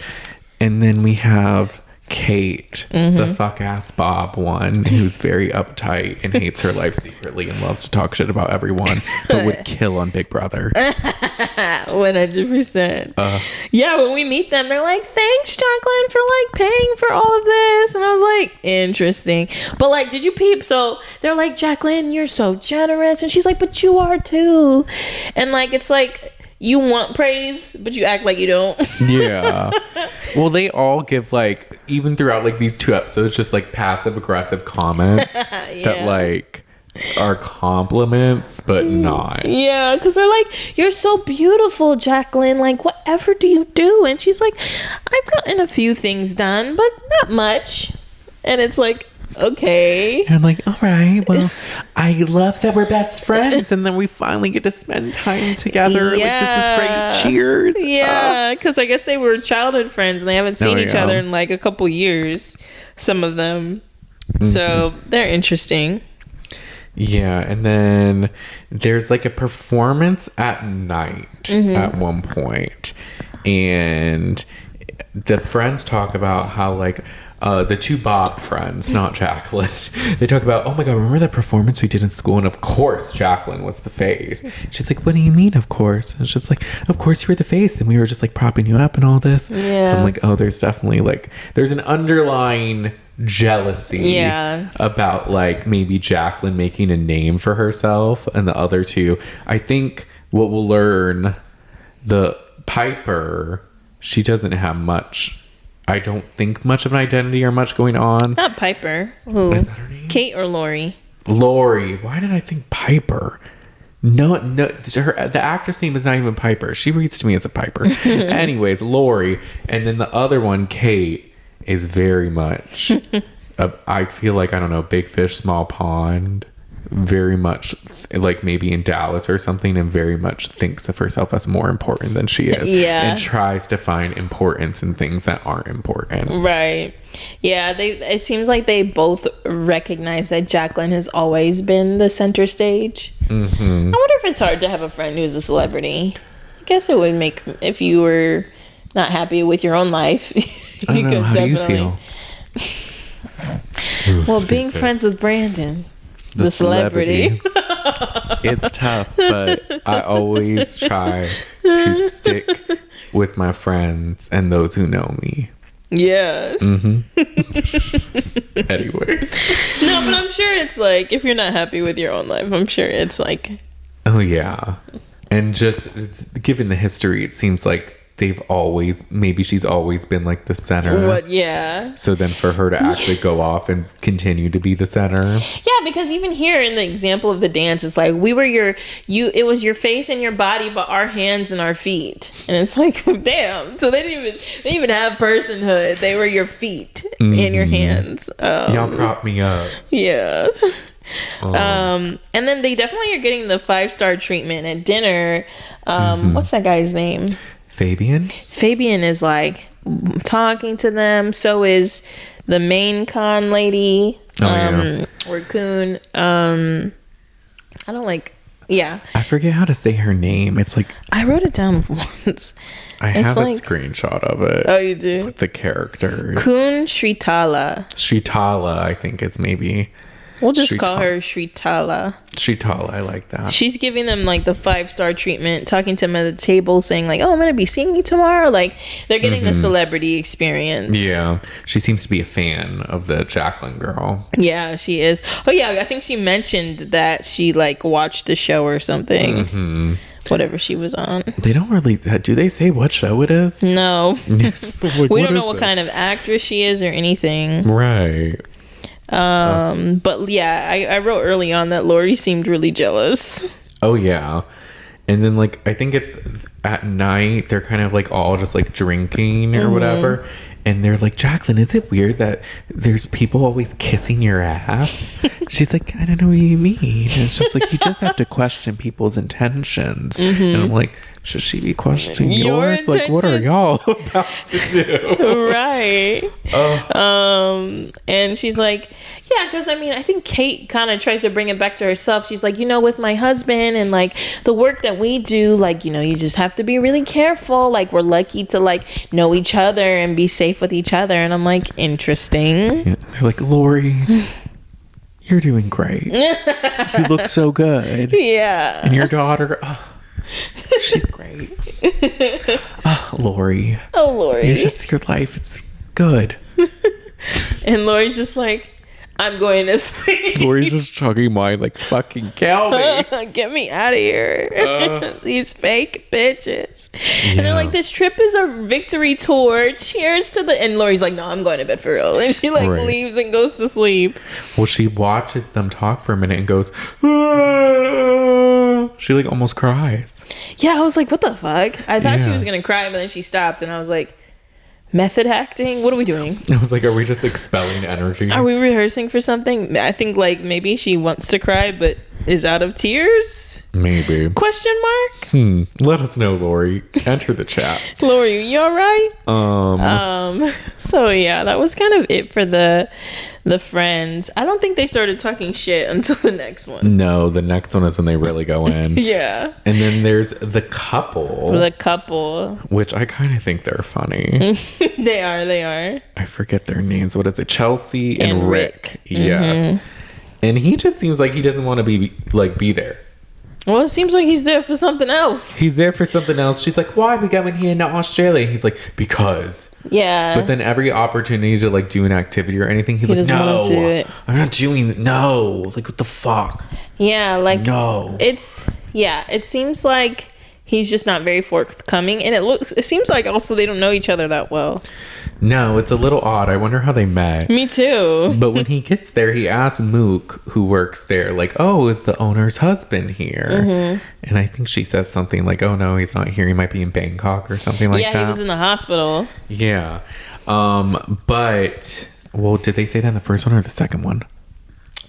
And then we have Kate, the fuck-ass bob one who's very uptight and hates her life secretly and loves to talk shit about everyone, but would kill on Big Brother. 100%. Yeah, when we meet them, they're like, thanks, Jacqueline, for like paying for all of this. And I was like, interesting. But like, did you peep? So they're like, Jacqueline, you're so generous. And she's like, but you are too. And like, it's like, you want praise, but you act like you don't. Yeah. Well, they all give like, even throughout like these 2 episodes, just like passive aggressive comments that like are compliments, but not. Yeah, because they're like, you're so beautiful, Jacqueline. Like, whatever do you do? And she's like, I've gotten a few things done, but not much. And it's like, okay. And I'm like, all right, well, I love that we're best friends, and then we finally get to spend time together. Yeah. Like, this is great. Cheers. Yeah, because I guess they were childhood friends, and they haven't seen each other in like a couple years, some of them. So they're interesting. Yeah, and then there's like a performance at night at one point, and the friends talk about how like the 2 Bob friends, not Jacqueline, they talk about, oh my god, remember that performance we did in school? And of course Jacqueline was the face. She's like, what do you mean of course? And it's just like, of course you were the face, and we were just like propping you up and all this. Yeah. I'm like, oh, there's definitely like, there's an underlying jealousy about like maybe Jacqueline making a name for herself, and the other 2, I think what we'll learn, the Piper, she doesn't have much, I don't think much of an identity or much going on. Not Piper. Who? Is that her name? Kate or Lori? Lori. Why did I think Piper? No, the actress name is not even Piper. She reads to me as a Piper. Anyways, Lori, and then the other one, Kate, is very much I feel like, I don't know, big fish small pond, very much like maybe in Dallas or something, and very much thinks of herself as more important than she is, and tries to find importance in things that aren't important. Right. Yeah, it seems like they both recognize that Jacqueline has always been the center stage. I wonder if it's hard to have a friend who's a celebrity. I guess it would make, if you were not happy with your own life. I don't know. How do you feel? Well, being friends with Brandon, the celebrity. It's tough, but I always try to stick with my friends and those who know me. Yeah. Anyway. No, but I'm sure it's like, if you're not happy with your own life, I'm sure it's like... Oh, yeah. And just given the history, it seems like she's always been like the center. What? Yeah. So then for her to actually go off and continue to be the center. Yeah, because even here in the example of the dance, it's like, it was your face and your body, but our hands and our feet. And it's like, damn. So they didn't even have personhood. They were your feet and your hands. Y'all prop me up. Yeah. And then they definitely are getting the 5-star treatment at dinner. What's that guy's name? Fabian is like talking to them. So is the main con lady, or coon. I don't like. Yeah, I forget how to say her name. It's like, I wrote it down once. I have a screenshot of it. Oh, you do? With the characters. Coon Shritala, I think it's maybe. We'll just call her Shritala. Shritala, I like that. She's giving them like the 5-star treatment, talking to them at the table, saying like, "Oh, I'm gonna be seeing you tomorrow." Like, they're getting the celebrity experience. Yeah, she seems to be a fan of the Jacqueline girl. Yeah, she is. Oh yeah, I think she mentioned that she like watched the show or something. Whatever she was on. They don't really. Do they say what show it is? No. Like, we don't know what kind of actress she is or anything. Right. But yeah, I wrote early on that Lori seemed really jealous. Oh yeah. And then like, I think it's at night, they're kind of like all just like drinking or whatever. And they're like, Jacqueline, is it weird that there's people always kissing your ass? She's like, I don't know what you mean. And it's just like, you just have to question people's intentions. And I'm like, should she be questioning yours? Like, what are y'all about to do? Right. And she's like, yeah, because I mean, I think Kate kind of tries to bring it back to herself. She's like, with my husband and like the work that we do, like, you just have to be really careful. Like, we're lucky to like know each other and be safe with each other. And I'm like, interesting. Yeah, they're like, Lori, you're doing great. You look so good. Yeah. And your daughter, she's great. right. Oh, Lori. Oh, Lori. It's just your life. It's good. And Lori's just like, I'm going to sleep. Lori's just chugging wine like, fucking kill me. Get me out of here. These fake bitches. And they're like, this trip is a victory tour. Cheers to the... And Lori's like, no, I'm going to bed for real. And she like leaves and goes to sleep. Well, she watches them talk for a minute and goes, ah. She like almost cries. Yeah, I was like, what the fuck? I thought she was going to cry, but then she stopped and I was like, method acting? What are we doing? I was like, are we just expelling energy? Are we rehearsing for something? I think like maybe she wants to cry but is out of tears? Maybe. Question mark? Let us know, Lori. Enter the chat. Lori, you all right? So yeah, that was kind of it for the friends. I don't think they started talking shit until the next one. No, the next one is when they really go in. Yeah. And then there's the couple. Which I kind of think they're funny. They are. I forget their names. What is it? Chelsea and Rick. Mm-hmm. Yes. And he just seems like he doesn't want to be there. Well, it seems like he's there for something else. He's there for something else. She's like, why are we going here to Australia? He's like, because. Yeah. But then every opportunity to like do an activity or anything, he's like, no, do it. I'm not doing it. No. Like, what the fuck? Yeah, like, no. It seems like he's just not very forthcoming. And it seems like also they don't know each other that well. No, it's a little odd. I wonder how they met. Me too. But when he gets there, he asks Mook, who works there, like, oh, is the owner's husband here? Mm-hmm. And I think she says something like, oh, no, he's not here. He might be in Bangkok or something like that. Yeah, he was in the hospital. Yeah. But, well, did they say that in the first one or the second one?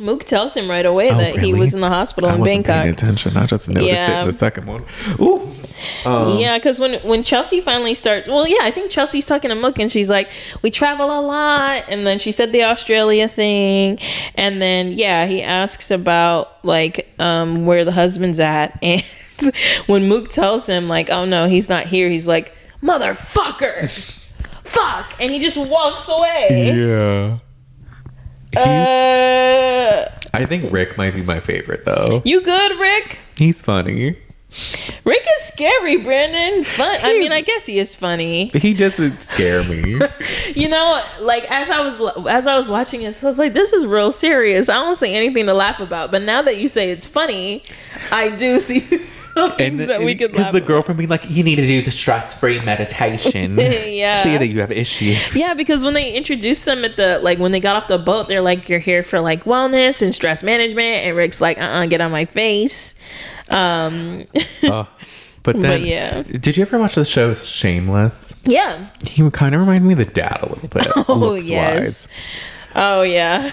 Mook tells him right away that he was in the hospital in Bangkok. Paying attention. I just noticed it in the second one. Ooh. Yeah, because when Chelsea finally starts, I think Chelsea's talking to Mook and she's like, we travel a lot, and then she said the Australia thing, and then he asks about like where the husband's at, and when Mook tells him like, oh no, he's not here, he's like, motherfucker, fuck, and he just walks away. Yeah. I think Rick might be my favorite though. You good, Rick? He's funny. Rick is scary, Brandon. I guess he is funny. He doesn't scare me. You know, like as I was watching this, I was like, this is real serious. I don't see anything to laugh about. But now that you say it's funny, I do see things that we could laugh about. Because the girlfriend being like, you need to do the stress-free meditation. Yeah. Clear that you have issues. Yeah, because when they introduced them when they got off the boat, they're like, you're here for like wellness and stress management. And Rick's like, get on my face. But did you ever watch the show Shameless? Yeah. He kind of reminds me of the dad a little bit. Oh, yes. Oh, yeah.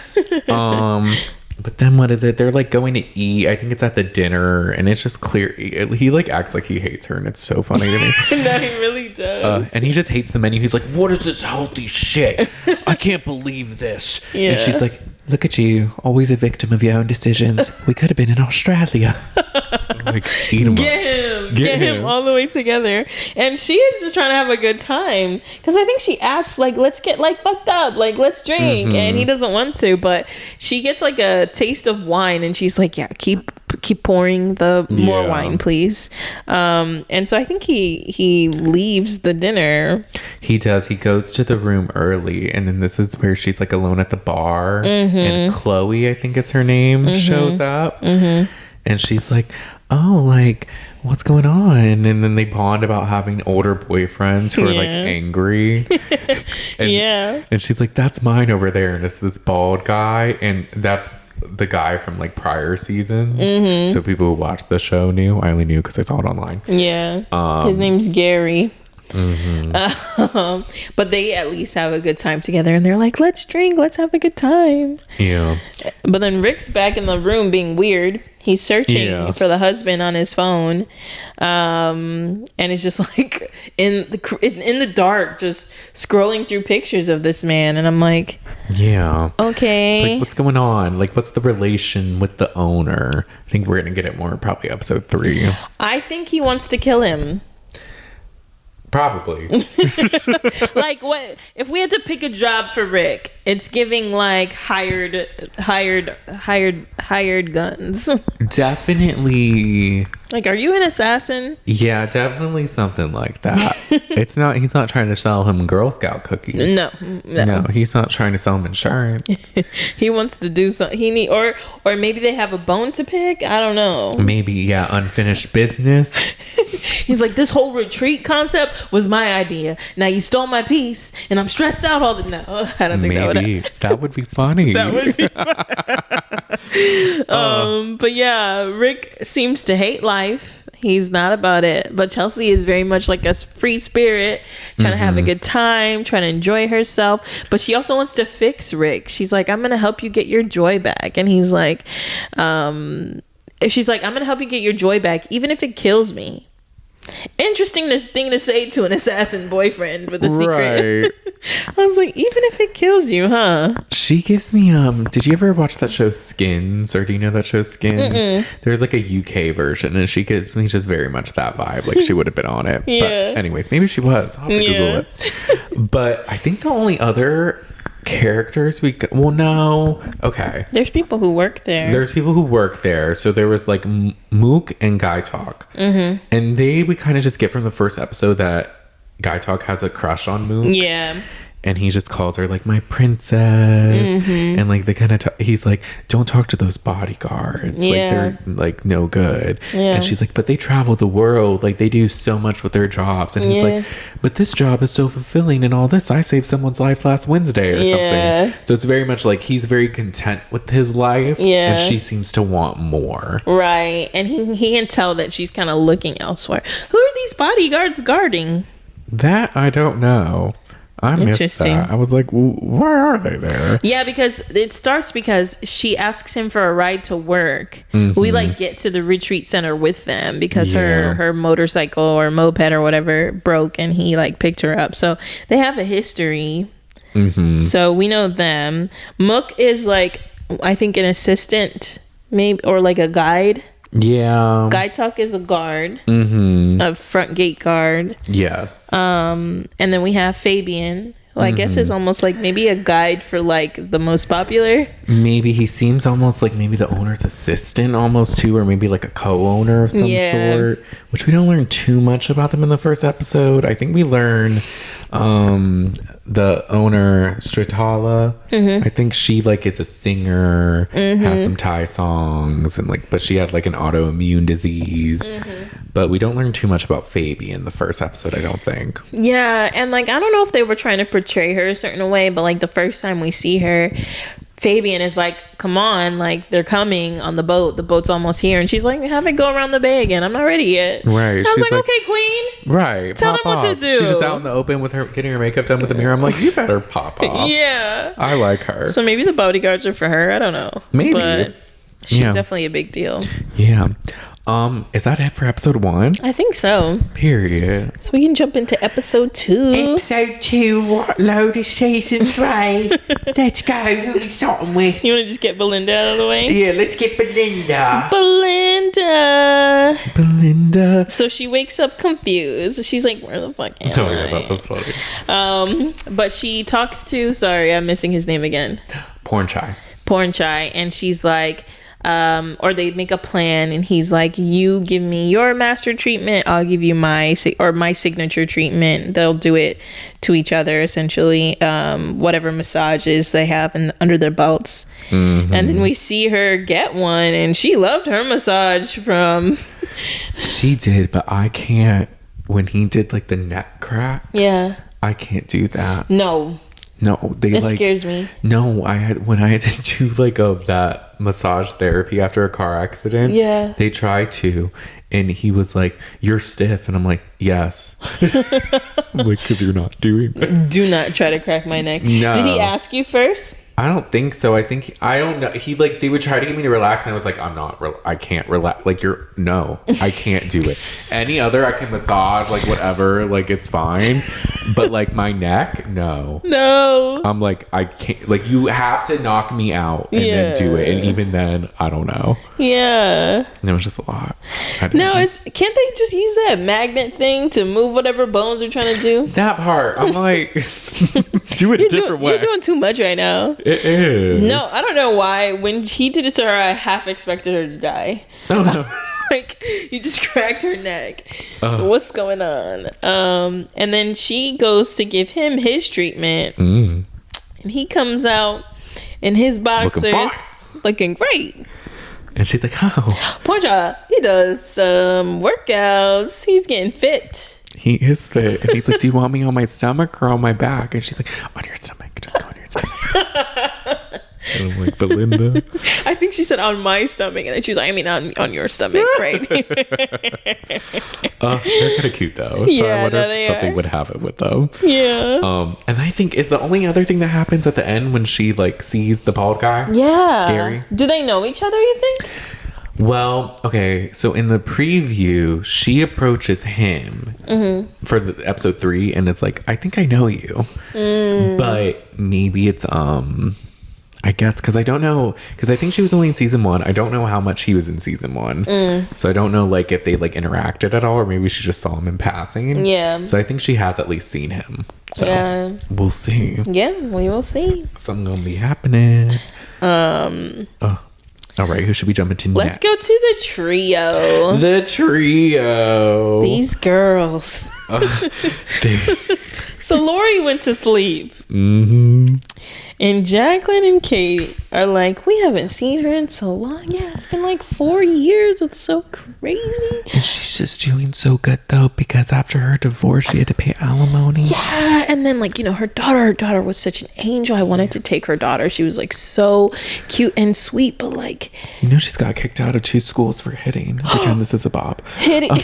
But then what is it? They're like going to eat. I think it's at the dinner, and it's just clear. He like acts like he hates her, and it's so funny to me. No, he really does. And he just hates the menu. He's like, "What is this healthy shit? I can't believe this." Yeah. And she's like, "Look at you, always a victim of your own decisions. We could have been in Australia." Like, eat him Get him all the way together. And she is just trying to have a good time, because I think she asks like, let's get like fucked up, like let's drink. Mm-hmm. And he doesn't want to, but she gets like a taste of wine and she's like, yeah, keep pouring the more wine, please. And so I think he leaves the dinner. He does. He goes to the room early, and then this is where she's like alone at the bar. Mm-hmm. And Chloe, I think it's her name, mm-hmm. shows up. Mm-hmm. And she's like, oh, like, what's going on? And then they bond about having older boyfriends who are like angry. And she's like, that's mine over there. And it's this bald guy. And that's the guy from like prior seasons. Mm-hmm. So people who watched the show knew. I only knew because I saw it online. Yeah. His name's Gary. Mm-hmm. But they at least have a good time together, and they're like, let's drink, let's have a good time. Yeah. But then Rick's back in the room being weird. He's searching for the husband on his phone, and it's just like in the dark, just scrolling through pictures of this man, and I'm like, okay, it's like, what's going on? Like, what's the relation with the owner? I think we're gonna get it more probably episode 3. I think he wants to kill him. Probably. Like, what if we had to pick a job for Rick? It's giving like hired guns. Definitely. Like, are you an assassin? Yeah, definitely something like that. He's not trying to sell him Girl Scout cookies. No, he's not trying to sell him insurance. He wants to do something. Or maybe they have a bone to pick. I don't know. Maybe, yeah, unfinished business. He's like, this whole retreat concept was my idea. Now you stole my piece, and I'm stressed out all the. No, I don't think that would be funny. That would be funny. But yeah, Rick seems to hate life. He's not about it. But Chelsea is very much like a free spirit, trying to have a good time, trying to enjoy herself. But she also wants to fix Rick. She's like, I'm going to help you get your joy back. And he's like, she's like, I'm going to help you get your joy back, even if it kills me. Interesting thing to say to an assassin boyfriend with a secret. Right. I was like, even if it kills you, huh? She gives me did you ever watch that show Skins, or do you know that show Skins? Mm-mm. There's like a UK version, and she gives me just very much that vibe, like she would have been on it. Yeah. But anyways, maybe she was. I'll have to Google it. But I think the only other characters no, okay, there's people who work there. So there was like Mook and Gaitok, and we kind of just get from the first episode that Gaitok has a crush on Mook. Yeah. And he just calls her like my princess, and like they kind of he's like, don't talk to those bodyguards, like they're like no good. And she's like, but they travel the world, like they do so much with their jobs. And he's like, but this job is so fulfilling, and all this, I saved someone's life last Wednesday or something. So it's very much like he's very content with his life, and she seems to want more, right? And he can tell that she's kind of looking elsewhere. Who are these bodyguards guarding? That I don't know. I missed that. I was like, why are they there? Yeah, because it starts because she asks him for a ride to work. We like get to the retreat center with them because her motorcycle or moped or whatever broke, and he like picked her up. So they have a history. So we know them. Mook is like, I think, an assistant, maybe, or like a guide. Yeah. Gaitok is a guard, a front gate guard. Yes. And then we have Fabian, who I guess is almost like maybe a guide for like the most popular. Maybe he seems almost like maybe the owner's assistant almost too, or maybe like a co-owner of some sort, which we don't learn too much about them in the first episode. I think we learn the owner Stratala, I think she like is a singer, has some Thai songs, and like, but she had like an autoimmune disease. But we don't learn too much about Fabian in the first episode, I don't think. Yeah, and like, I don't know if they were trying to portray her a certain way, but like the first time we see her, Fabian is like, come on, like they're coming on the boat. The boat's almost here. And she's like, have it go around the bay again. I'm not ready yet. Right. And I was like, okay, queen. Right. Tell them what to do. She's just out in the open with her, getting her makeup done with the mirror. I'm like, you better pop off. Yeah. I like her. So maybe the bodyguards are for her. I don't know. Maybe. But she's definitely a big deal. Yeah. Is that it for episode 1? I think so. Period. So we can jump into episode 2. Episode 2, White Lotus Season 3. Let's go. Who are we starting with? You want to just get Belinda out of the way? Yeah, let's get Belinda. Belinda. So she wakes up confused. She's like, where the fuck am I? Oh, yeah, that was funny. But she talks to, sorry, I'm missing his name again. Porn Chai. And she's like, or they make a plan, and he's like, you give me your master treatment, I'll give you my signature treatment. They'll do it to each other, essentially, whatever massages they have under their belts. And then we see her get one, and she loved her massage from she did, but I can't. When he did like the neck crack, I can't do that. No, it scares me. No, when I had to do like that massage therapy after a car accident. Yeah, they tried to, and he was like, "You're stiff," and I'm like, "Yes," I'm like, because you're not doing this. Do not try to crack my neck. No. Did he ask you first? I don't think so. I don't know. He like, they would try to get me to relax, and I was like, I can't relax. Like, I can't do it. Any other, I can massage, like whatever, like it's fine. But like my neck, no. I'm like, I can't, like, you have to knock me out and then do it. And even then, I don't know. Yeah. It was just a lot. No, can't they just use that magnet thing to move whatever bones they're trying to do? That part, I'm like, do it a different way. You're doing too much right now. It is. No, I don't know why. When he did it to her, I half expected her to die. Oh, no. Like, he just cracked her neck. What's going on? And then she goes to give him his treatment. And he comes out in his boxers looking great. And she's like, oh. Poor child. He does some workouts. He's getting fit. He is fit. And he's like, do you want me on my stomach or on my back? And she's like, on your stomach. Just go on your stomach. And I'm like, Belinda. I think she said on my stomach. And then she was like, I mean, on your stomach, right? They're kind of cute, though. So Yeah, I wonder no, if they something are. would have it with them. Yeah. And I think is the only other thing that happens at the end when she, like, sees the bald guy. Yeah. Scary. Do they know each other, you think? Well, okay, so in the preview, she approaches him for the episode 3, and it's like, I think I know you, but maybe it's I guess because I don't know, because I think she was only in season 1. I don't know how much he was in season 1, so I don't know like if they like interacted at all, or maybe she just saw him in passing. Yeah. So I think she has at least seen him. So Yeah. we'll see. Yeah, we will see. Something gonna be happening. All right, who should we jump into Let's next? go to the trio. The trio. These girls. So Lori went to sleep. And Jacqueline and Kate are like, we haven't seen her in so long. Yeah, it's been like 4 years. It's so crazy. And she's just doing so good though, because after her divorce, she had to pay alimony. Yeah, and then like, you know, her daughter was such an angel. I wanted to take her daughter. She was like so cute and sweet, but like, You know, she's got kicked out of 2 schools for hitting. Pretend this is a bob. hitting.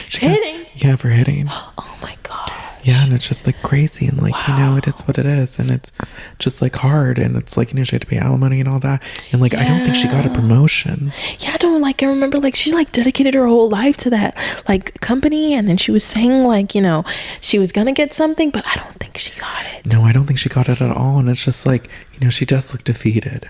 Hitting? Yeah, for hitting. Oh my God. Yeah, and it's just like crazy, and like, you know, it is what it is, and it's just like hard, and it's like, you know, she had to pay alimony and all that, and like, I don't think she got a promotion. Yeah, I don't like, I remember like she like dedicated her whole life to that like company, and then she was saying like, you know, she was gonna get something, but I don't think she got it. No, I don't think she got it at all, and it's just like, you know, she does look defeated.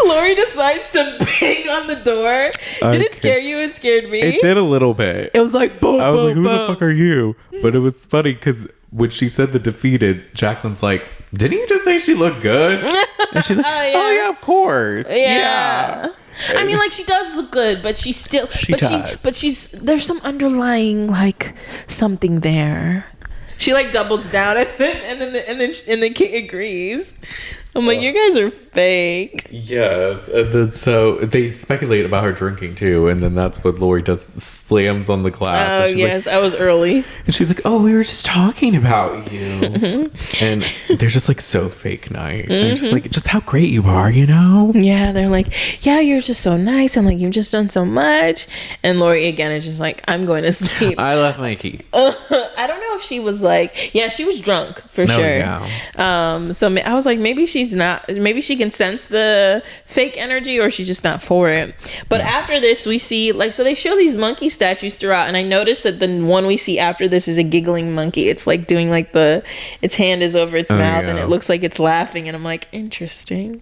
Lori decides to bang on the door. Did it scare you? It scared me. It did a little bit. It was like boom, I was boom, like, who boom. the fuck are you? But it was funny because when she said the defeated, Jacqueline's like, didn't you just say she looked good? And she's like, oh yeah, of course. Yeah. I mean, like, she does look good, but she's still she's there's some underlying like something there. She like doubles down and then Kate agrees. I'm like, you guys are fake. Yes. And then so they speculate about her drinking too, and then that's what Lori does, slams on the glass. Oh and she's yes, like, I was early. and she's like, oh, we were just talking about you. And they're just like so fake nice. They're just like, just how great you are, you know? Yeah, they're like, yeah, you're just so nice, and like you've just done so much. And Lori again is just like, I'm going to sleep. I left my keys. I don't know if she was like, yeah, she was drunk for sure. Yeah. So I was like, maybe she's not, maybe she can sense the fake energy, or she's just not for it. But after this, we see like, so they show these monkey statues throughout, and I noticed that the one we see after this is a giggling monkey. It's like doing like its hand is over its mouth, and it looks like it's laughing, and I'm like, interesting.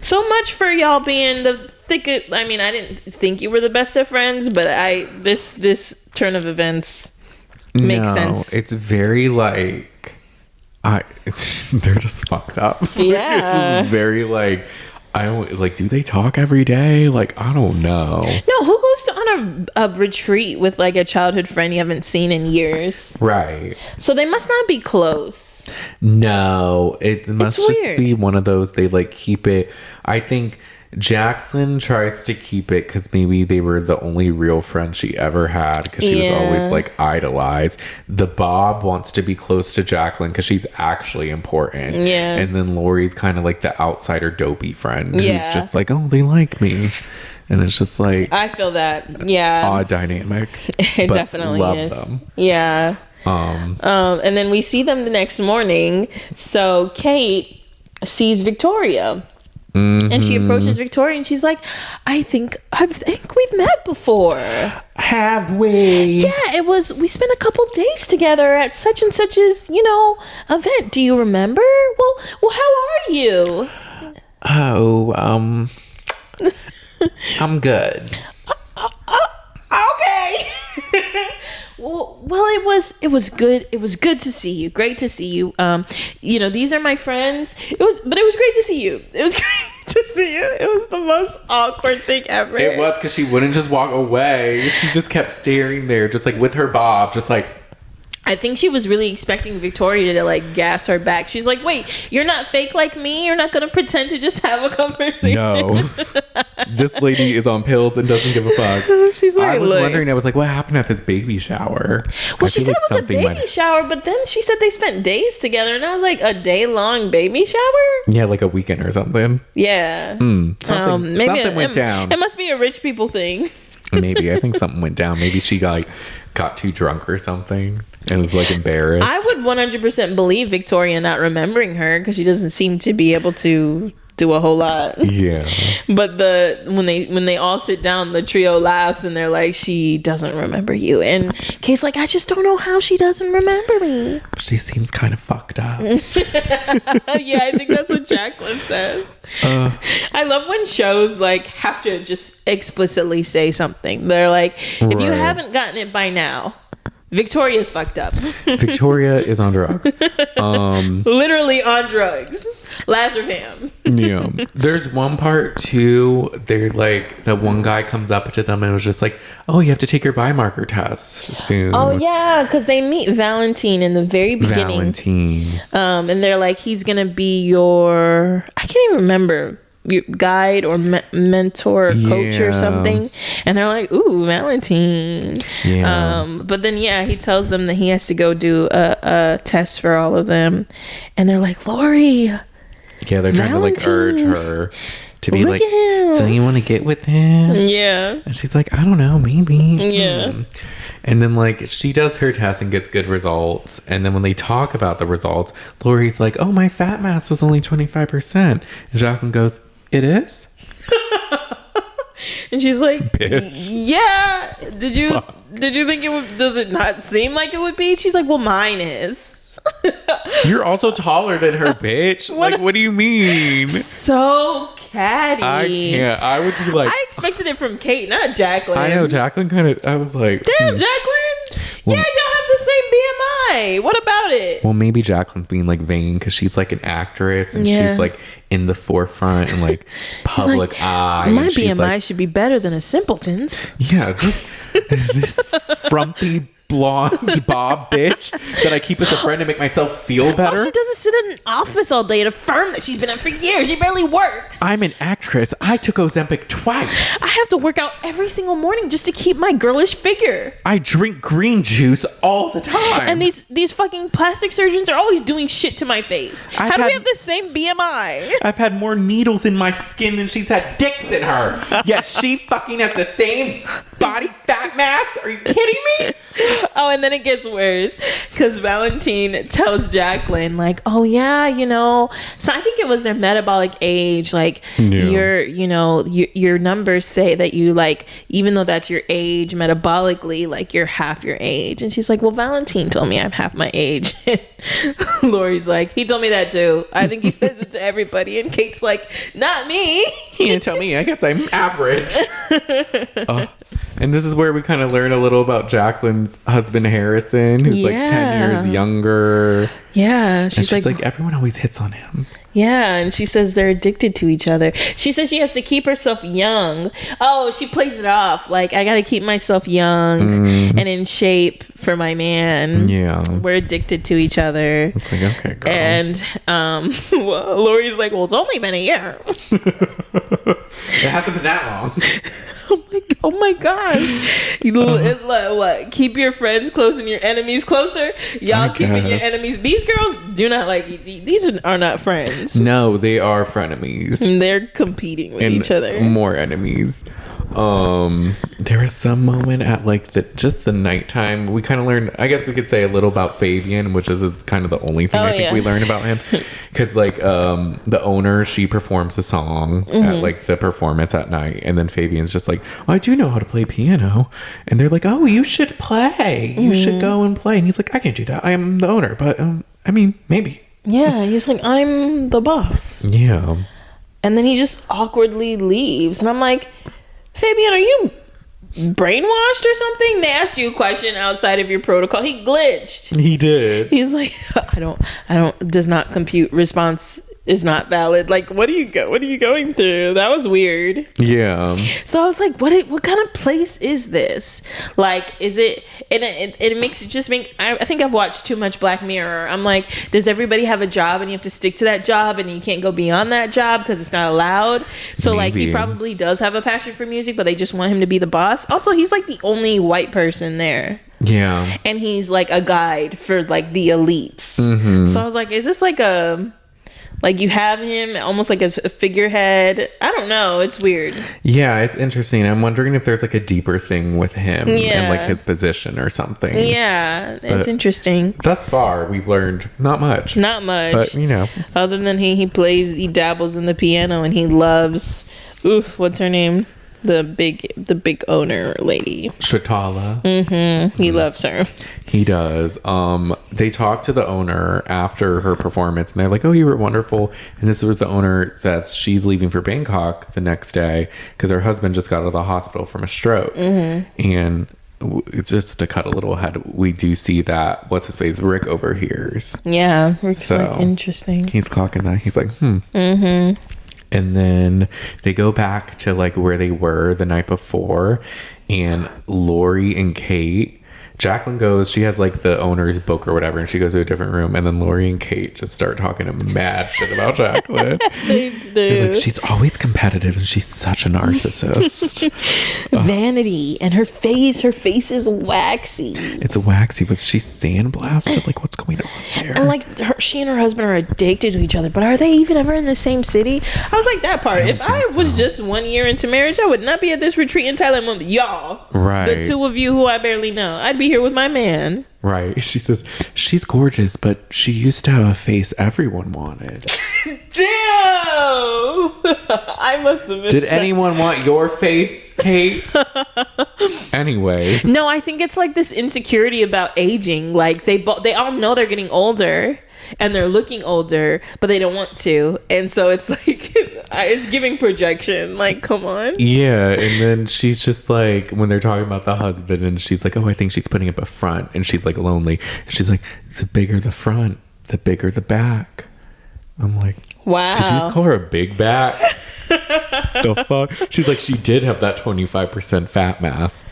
So much for y'all being the thicket. I mean, I didn't think you were the best of friends, but this turn of events makes sense. It's very like they're just fucked up. Yeah. It's just very like, I don't like, do they talk every day? Like, I don't know. No, who goes on a retreat with like a childhood friend you haven't seen in years? Right. So they must not be close. No, it must just weird. be one of those, they like keep it. I think Jacqueline tries to keep it because maybe they were the only real friend she ever had, because she was always like idolized. The Bob wants to be close to Jacqueline because she's actually important. Yeah. And then Lori's kind of like the outsider dopey friend who's Yeah. just like, oh, they like me. And it's just like I feel that. Yeah. odd dynamic. It but definitely love is. them. Yeah. And then we see them the next morning. So Kate sees Victoria. And she approaches Victoria and she's like, I think we've met before. I Have we? Yeah, it was. We spent a couple days together at such and such's, event. Do you remember? Well, how are you? Oh, I'm good. Okay. well, it was good. It was good to see you. Great to see you. These are my friends. It was great to see you. It was great to see you. It was the most awkward thing ever. It was, because she wouldn't just walk away. She just kept staring there, just like with her bob, just like. I think she was really expecting Victoria to like gas her back. She's like, wait, you're not fake like me? You're not going to pretend to just have a conversation? No. This lady is on pills and doesn't give a fuck. She's like, I was wondering, I was like, what happened at this baby shower? Well, she said it was a baby shower, but then she said they spent days together, and I was like, a day-long baby shower? Yeah, like a weekend or something. Yeah. Something went down. It must be a rich people thing. Maybe. I think something went down. Maybe she got too drunk or something and was like embarrassed. I would 100% believe Victoria not remembering her, because she doesn't seem to be able to do a whole lot. Yeah. But when they all sit down, the trio laughs and they're like, she doesn't remember you. And Kate's like, I just don't know how she doesn't remember me. She seems kind of fucked up. Yeah, I think that's what Jacqueline says. I love when shows like have to just explicitly say something. They're like, if you haven't gotten it by now, Victoria's fucked up. Victoria is on drugs. Literally on drugs. Lazarvam. Yeah. There's one part too, they're like, the one guy comes up to them and was just like, oh, you have to take your biomarker test soon. Oh yeah, because they meet Valentine in the very beginning. And they're like, he's gonna be your, I can't even remember, your guide or mentor or coach or something. And they're like, ooh, Valentine. Yeah. But then he tells them that he has to go do a test for all of them, and they're like, Lori. Yeah, they're trying Valentine, to urge her to be like, so you want to get with him? Yeah. And she's like, I don't know, maybe. Yeah. And then she does her test and gets good results. And then when they talk about the results, Lori's like, oh, my fat mass was only 25%. And Jacqueline goes, it is? And she's like, bitch. Yeah. Did you think it would, does it not seem like it would be? She's like, well, mine is. You're also taller than her, bitch. What do you mean? So catty. I can't. I would be like, I expected it from Kate, not Jacqueline. I know, Jacqueline kind of, I was like, damn, Jacqueline. Well, yeah, y'all have the same BMI. What about it? Well, maybe Jacqueline's being like vain because she's like an actress and she's like in the forefront and like public eye. My BMI should be better than a simpleton's. Yeah, this frumpy blonde bob bitch that I keep as a friend to make myself feel better. She doesn't sit in an office all day at a firm that she's been at for years. She barely works. I'm an actress. I took Ozempic twice. I have to work out every single morning just to keep my girlish figure. I drink green juice all the time. And these fucking plastic surgeons are always doing shit to my face. How do we have the same BMI? I've had more needles in my skin than she's had dicks in her. Yet she fucking has the same body fat mass. Are you kidding me? Oh, and then it gets worse because Valentine tells Jacqueline, like, oh yeah, so I think it was their metabolic age, like your numbers say that you, like, even though that's your age metabolically, like, you're half your age. And she's like, well, Valentine told me I'm half my age. Lori's like, he told me that too. I think he says it to everybody. And Kate's like, not me. He didn't tell me. I guess I'm average. And this is where we kind of learn a little about Jacqueline's husband, Harrison, who's like 10 years younger. Yeah. She's like, everyone always hits on him. Yeah, and she says they're addicted to each other. She says she has to keep herself young. Oh, she plays it off like, I gotta keep myself young and in shape for my man. Yeah, we're addicted to each other. It's like, okay, girl. And Lori's like, well, it's only been a year. It hasn't been that long. Oh my gosh. What? Keep your friends close and your enemies closer? Y'all keeping your enemies. These girls do not like, these are not friends. No, they are frenemies. They're competing with each other. More enemies. There was some moment at like the nighttime. We kind of learned, I guess we could say a little about Fabian, which is kind of the only thing I think we learned about him. Because like the owner, she performs a song at like the performance at night, and then Fabian's just like, oh, I do know how to play piano, and they're like, oh, you should play. You should go and play. And he's like, I can't do that. I am the owner, but I mean, maybe. Yeah, he's like, I'm the boss. Yeah. And then he just awkwardly leaves. And I'm like, Fabian, are you brainwashed or something? They asked you a question outside of your protocol. He glitched. He did. He's like, does not compute. Response is not valid. Like, what are you going through? That was weird. Yeah. So I was like, what kind of place is this? Like, is it, and it makes it just make, I think I've watched too much Black Mirror. I'm like, does everybody have a job and you have to stick to that job and you can't go beyond that job because it's not allowed? So like, he probably does have a passion for music, but they just want him to be the boss. Also, he's like the only white person there. Yeah. And he's like a guide for like the elites. So I was like, is this like like you have him almost like as a figurehead? I don't know. It's weird. Yeah, it's interesting. I'm wondering if there's like a deeper thing with him and like his position or something. Yeah, it's interesting. Thus far, we've learned not much. Not much. But, you know. Other than he dabbles in the piano and he loves, what's her name? The big owner lady. Shatala. He loves her. He does. They talk to the owner after her performance and they're like, oh, you were wonderful. And this is what the owner says. She's leaving for Bangkok the next day because her husband just got out of the hospital from a stroke. And just to cut a little ahead, we do see that what's his face, Rick, overhears. Yeah, Rick's like, interesting. He's clocking that. He's like, And then they go back to like where they were the night before, and Lori and Kate, Jacqueline goes, she has like the owner's book or whatever, and she goes to a different room, and then Lori and Kate just start talking mad shit about Jacqueline. They do. Like, she's always competitive and she's such a narcissist. Vanity. And her face is waxy. It's waxy, but she's sandblasted. Like, what's going on there? And like she and her husband are addicted to each other, but are they even ever in the same city? I was like, that part. If I was just 1 year into marriage, I would not be at this retreat in Thailand. Y'all, right? The two of you who I barely know, I'd be here with my man. Right. She says she's gorgeous, but she used to have a face everyone wanted. Damn! I must have missed Did anyone want your face, Kate? Anyways. No, I think it's like this insecurity about aging. Like they all know they're getting older and they're looking older, but they don't want to. And so it's like it's giving projection. Like, come on. Yeah, and then she's just like, when they're talking about the husband, and she's like, oh, I think she's putting up a front, and she's like lonely, and she's like, the bigger the front, the bigger the back. I'm like, wow, did you just call her a big back? The fuck? She's like, she did have that 25% fat mass.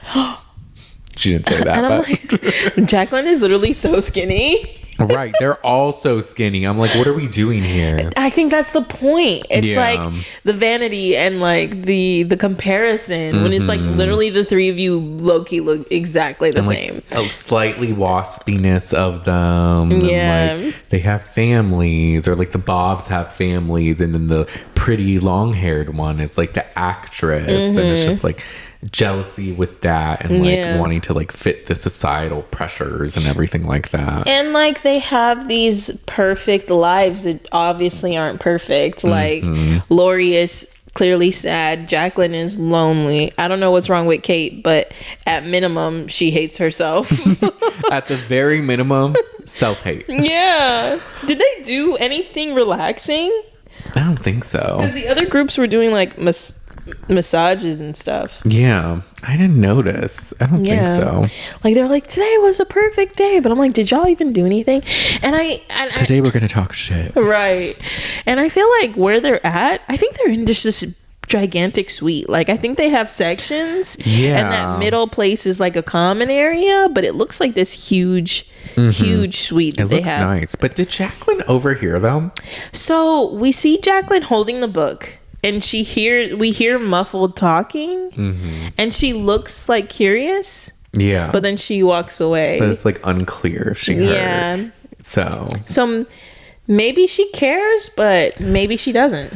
She didn't say that. And I'm like, Jacqueline is literally so skinny. Right, they're all so skinny. I'm like, what are we doing here? I think that's the point. It's like the vanity and like the comparison when it's like literally the three of you low-key look exactly the same. Like a slightly waspiness of them. Yeah. And like they have families, or like the Bobs have families, and then the pretty long-haired one is like the actress, and it's just like jealousy with that, and like wanting to like fit the societal pressures and everything like that. And like they have these perfect lives that obviously aren't perfect. Like Lori is clearly sad, Jacqueline is lonely. I don't know what's wrong with Kate, but at minimum she hates herself. At the very minimum, self-hate. Yeah. Did they do anything relaxing? I don't think so, because the other groups were doing like massages and stuff. Yeah, I didn't notice. I don't think so. Like they're like, today was a perfect day, but I'm like, did y'all even do anything? And today we're gonna talk shit, right? And I feel like where they're at, I think they're in just this gigantic suite. Like I think they have sections, and that middle place is like a common area, but it looks like this huge suite that they have. Nice. But did Jacqueline overhear them? So we see Jacqueline holding the book, and we hear muffled talking, and she looks like curious. Yeah. But then she walks away. But it's like unclear if she heard. Yeah. So maybe she cares, but maybe she doesn't.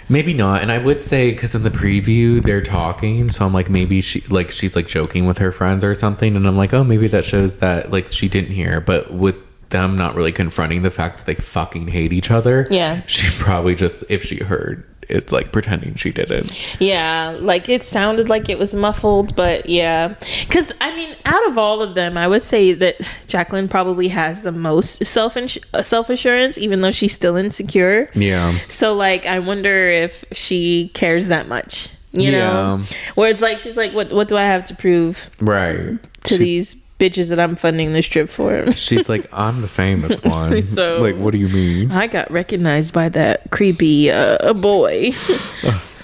Maybe not. And I would say, because in the preview they're talking, so I'm like, maybe she's like joking with her friends or something, and I'm like, oh, maybe that shows that like she didn't hear. But with them not really confronting the fact that they fucking hate each other, she probably just, if she heard, it's like pretending she didn't. Yeah, like it sounded like it was muffled, but yeah. Because I mean, out of all of them, I would say that Jacqueline probably has the most self-assurance, even though she's still insecure. Yeah. So like, I wonder if she cares that much, you know? Whereas like, she's like, what do I have to prove? Right. To these bitches that I'm funding this trip for. She's like, I'm the famous one. So like, what do you mean? I got recognized by that creepy boy.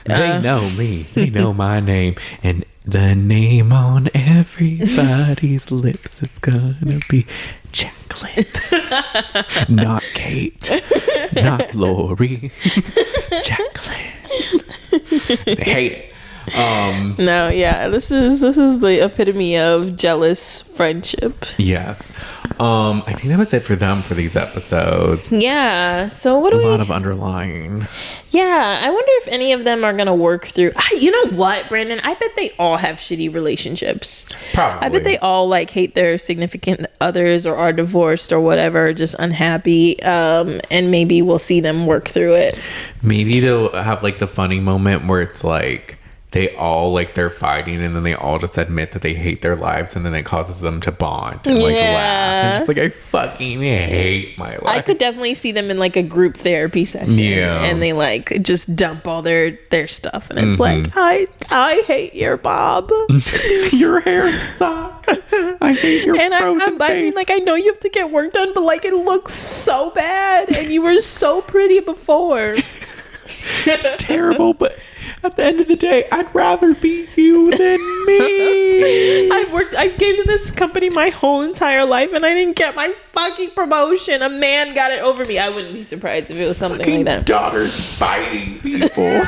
They know me. They know my name. And the name on everybody's lips is gonna be Jacqueline. Not Kate. Not Lori. Jacqueline. They hate it. No, yeah, this is the epitome of jealous friendship. Yes. I think that was it for them for these episodes. Yeah. So what a lot of underlying. Yeah, I wonder if any of them are gonna work through. You know what, Brandon? I bet they all have shitty relationships. Probably. I bet they all like hate their significant others or are divorced or whatever, just unhappy. And maybe we'll see them work through it. Maybe they'll have like the funny moment where it's like they all like they're fighting and then they all just admit that they hate their lives and then it causes them to bond and like laugh. And just like, I fucking hate my life. I could definitely see them in like a group therapy session. Yeah. And they like just dump all their stuff and it's like, I hate your bob. Your hair sucks. I hate your frozen face. I mean, like, I know you have to get work done, but like it looks so bad and you were so pretty before. It's terrible, but at the end of the day, I'd rather be you than me. I gave to this company my whole entire life and I didn't get my fucking promotion. A man got it over me. I wouldn't be surprised if it was something fucking like that. Daughters biting people.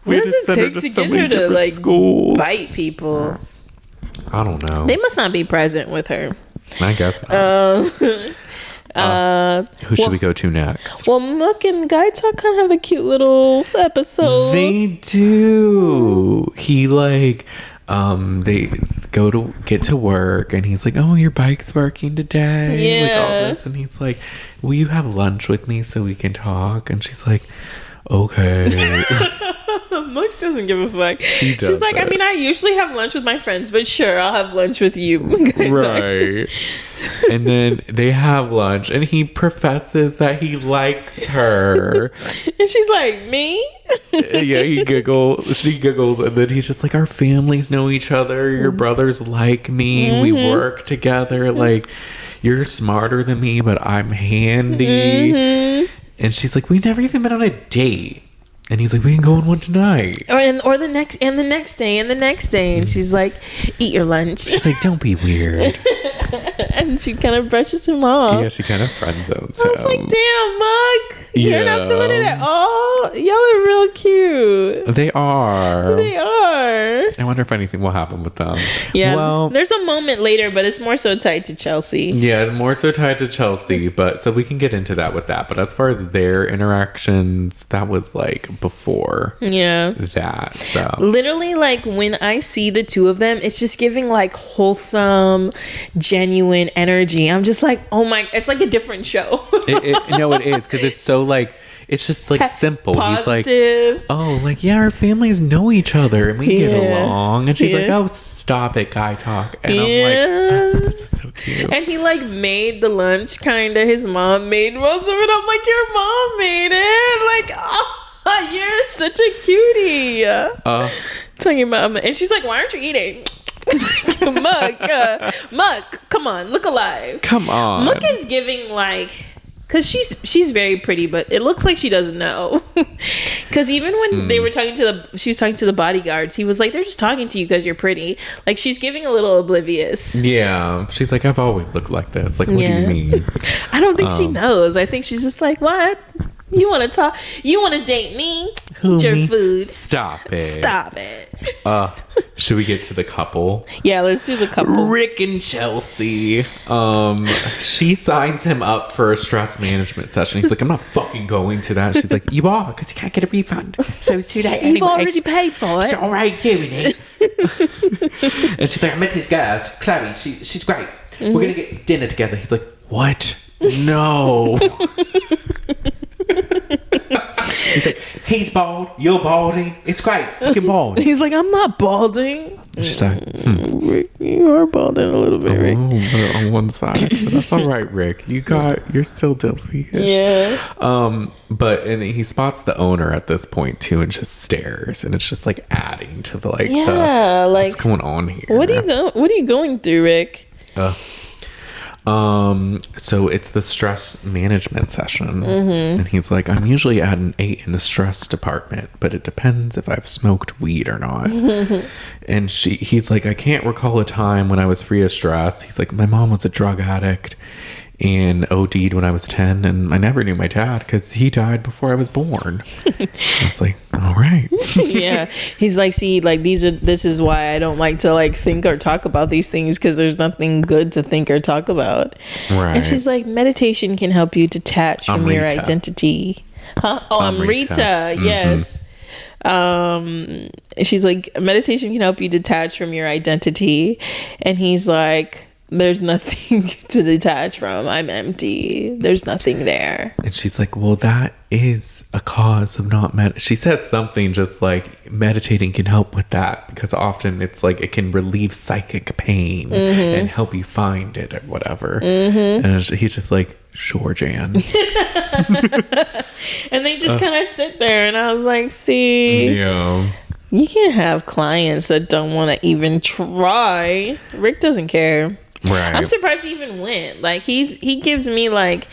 What does it take to get her to like schools. Bite people? I don't know. They must not be present with her. I guess not. Who should we go to next? Well, Mook and Gaitok kind of have a cute little episode. They do. He like, they go to get to work, and he's like, "Oh, your bike's working today." Yeah. Like all this, and he's like, "Will you have lunch with me so we can talk?" And she's like, "Okay." Mook doesn't give a fuck. She's like, I mean, I usually have lunch with my friends, but sure, I'll have lunch with you. Right. And then they have lunch and he professes that he likes her. And she's like, me? Yeah, she giggles, and then he's just like, our families know each other, your brothers like me, we work together, like, you're smarter than me, but I'm handy. And she's like, we've never even been on a date. And he's like, we can go on one tonight. Or the next day, and the next day. And she's like, eat your lunch. She's like, don't be weird. And she kind of brushes him off. Yeah, she kind of friend zones him. I was like, damn, Mook. You're not feeling it at all? Y'all are real cute. They are. I wonder if anything will happen with them. Yeah. Well, there's a moment later, but it's more so tied to Chelsea. Yeah, more so tied to Chelsea. But so we can get into that with that. But as far as their interactions, that was like before that. So literally, like when I see the two of them, it's just giving like wholesome, genuine energy. I'm just like, oh my, it's like a different show. No, it is, because it's so like, it's just like simple. Positive. He's like, oh, like, yeah, our families know each other and we get along. And she's like, oh, stop it, Gaitok. And I'm like, oh, this is so cute. And he like made the lunch, kind of. His mom made most of it. I'm like, your mom made it. Like, oh, you're such a cutie. Talking about, and she's like, why aren't you eating? Mook, come on, look alive. Come on. Mook is giving like, because she's very pretty, but it looks like she doesn't know. Because even when they were talking she was talking to the bodyguards, he was like, they're just talking to you because you're pretty. Like, she's giving a little oblivious. Yeah, she's like, I've always looked like this. Like, what do you mean? I don't think she knows. I think she's just like, what? You want to talk? You want to date me? Eat your food. Stop it. Stop it. Should we get to the couple? Yeah, let's do the couple. Rick and Chelsea. She signs him up for a stress management session. He's like, I'm not fucking going to that. She's like, you are, because you can't get a refund. So it's too late. You've already paid for it. It's alright doing it. And she's like, I met this girl, Chloe. She's great. We're gonna get dinner together. He's like, what? No. He's like, he's bald, you're balding. It's great. Fucking bald. He's like, I'm not balding. She's like, Rick, you are balding a little bit, Rick. but on one side. But that's all right, Rick. You're still Dilfy. Yeah. But and he spots the owner at this point too, and just stares, and it's just like adding to the what's going on here. What are you going through, Rick? So it's the stress management session, and he's like, I'm usually at an 8 in the stress department, but it depends if I've smoked weed or not. And he's like, I can't recall a time when I was free of stress. He's like, my mom was a drug addict and OD'd when I was 10, and I never knew my dad because he died before I was born. It's like, all right. Yeah. He's like, see, like this is why I don't like to like think or talk about these things, because there's nothing good to think or talk about. Right. And she's like, meditation can help you detach from your identity. Huh? Oh, I'm Rita. Yes. She's like, meditation can help you detach from your identity. And he's like, there's nothing to detach from. I'm empty. There's nothing there. And she's like, well, that is a cause of not she says something just like meditating can help with that, because often it's like it can relieve psychic pain and help you find it or whatever. And he's just like, sure, Jan. And they just kind of sit there, and I was like, see, you can't have clients that don't want to even try. Rick doesn't care. Right. I'm surprised he even went. Like he gives me like,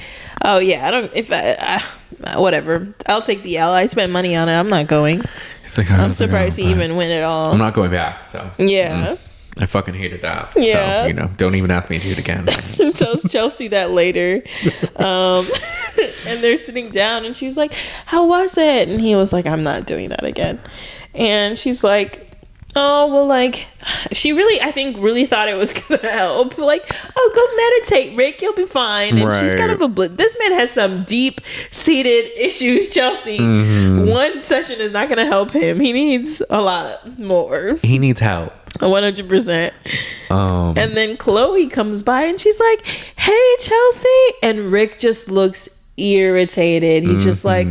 oh yeah, I don't, whatever, I'll take the L. I spent money on it. I'm not going. He's like, I'm surprised he even went at all. I'm not going back. So yeah. I fucking hated that. Yeah. So, don't even ask me to do it again. He tells Chelsea that later. And they're sitting down, and she was like, how was it? And he was like, I'm not doing that again. And she's like, oh, well, like, she really, I think, really thought it was gonna help. Like, oh, go meditate, Rick, you'll be fine. And she's kind of a this man has some deep-seated issues, Chelsea. One session is not gonna help him. He needs a lot more. He needs help. 100%. And then Chloe comes by, and she's like, hey, Chelsea. And Rick just looks irritated. He's just like,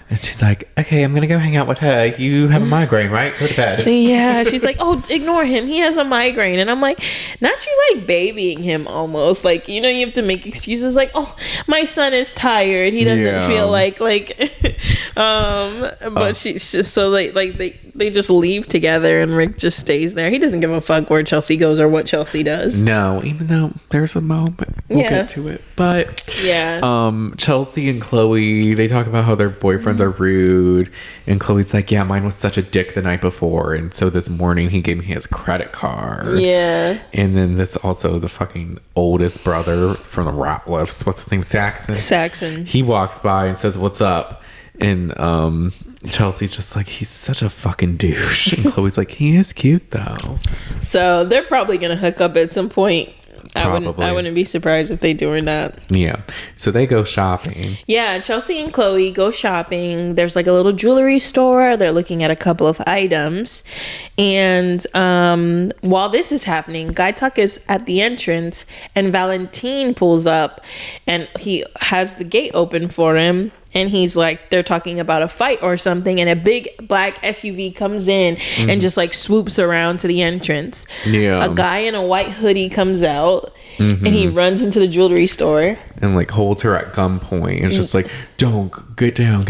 And she's like, okay, I'm going to go hang out with her. You have a migraine, right? Go to bed. Yeah. She's like, oh, ignore him. He has a migraine. And I'm like, not you like babying him almost. Like, you have to make excuses like, oh, my son is tired. He doesn't feel like, but she's just so they just leave together, and Rick just stays there. He doesn't give a fuck where Chelsea goes or what Chelsea does. No, even though there's a moment. We'll get to it. But yeah. Chelsea and Chloe, they talk about how their boyfriends are rude, and Chloe's like, yeah, mine was such a dick the night before, and so this morning he gave me his credit card. Yeah. And then this also the fucking oldest brother from the Ratliffs, what's his name, Saxon, he walks by and says, what's up? And Chelsea's just like, he's such a fucking douche. And Chloe's like, he is cute though. So they're probably gonna hook up at some point. Probably. I wouldn't be surprised if they do or not. Yeah. So they go shopping. Yeah, Chelsea and Chloe go shopping. There's like a little jewelry store. They're looking at a couple of items. And while this is happening, Gaitok is at the entrance, and Valentine pulls up, and he has the gate open for him. And he's like, they're talking about a fight or something, and a big black SUV comes in and just like swoops around to the entrance. Yeah. A guy in a white hoodie comes out, and he runs into the jewelry store and like holds her at gunpoint. It's just like, don't get down.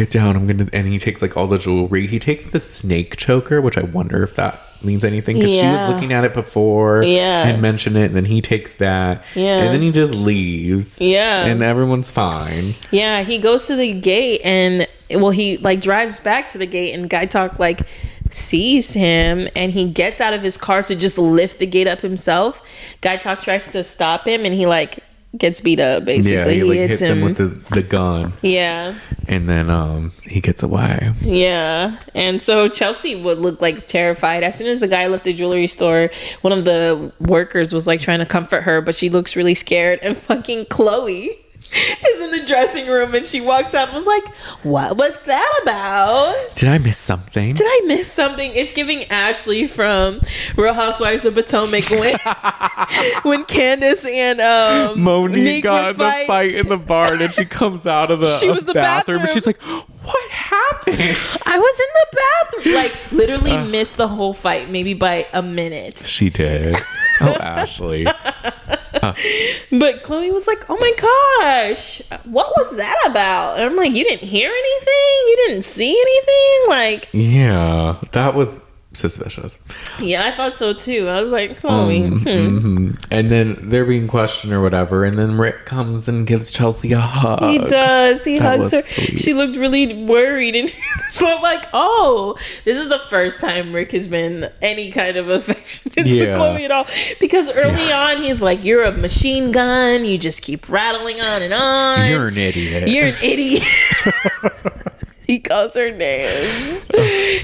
And he takes like all the jewelry. He takes the snake choker, which I wonder if that means anything, because she was looking at it before and mentioned it, and then he takes that and then he just leaves and everyone's fine. He goes to the gate, and he like drives back to the gate, and Gaitok like sees him, and he gets out of his car to just lift the gate up himself. Gaitok tries to stop him, and he like gets beat up, basically. Yeah, he like hits him with the gun. Yeah. And then he gets away. Yeah. And so Chelsea would look like terrified. As soon as the guy left the jewelry store, one of the workers was like trying to comfort her, but she looks really scared. And fucking Chloe is in the dressing room and she walks out and was like, what was that about? Did I miss something? It's giving Ashley from Real Housewives of Potomac when Candace and Monique got in the fight in the bar and she comes out of the bathroom and she's like, what happened? I was in the bathroom. Like, literally missed the whole fight, maybe by a minute. She did. Oh, Ashley. But Chloe was like, oh my gosh, what was that about? And I'm like, you didn't hear anything? You didn't see anything? Like, yeah, that was suspicious. Yeah, I thought so too. I was like, Chloe. And then they're being questioned or whatever, and then Rick comes and gives Chelsea a hug. He does. He hugs her. Sweet. She looked really worried, and so I'm like, oh, this is the first time Rick has been any kind of affection to Chloe at all. Because early on, he's like, you're a machine gun. You just keep rattling on and on. You're an idiot. You're an idiot. He calls her names.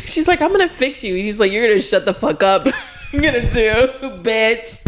She's like, I'm gonna fix you. He's like, you're gonna shut the fuck up. I'm gonna do, bitch.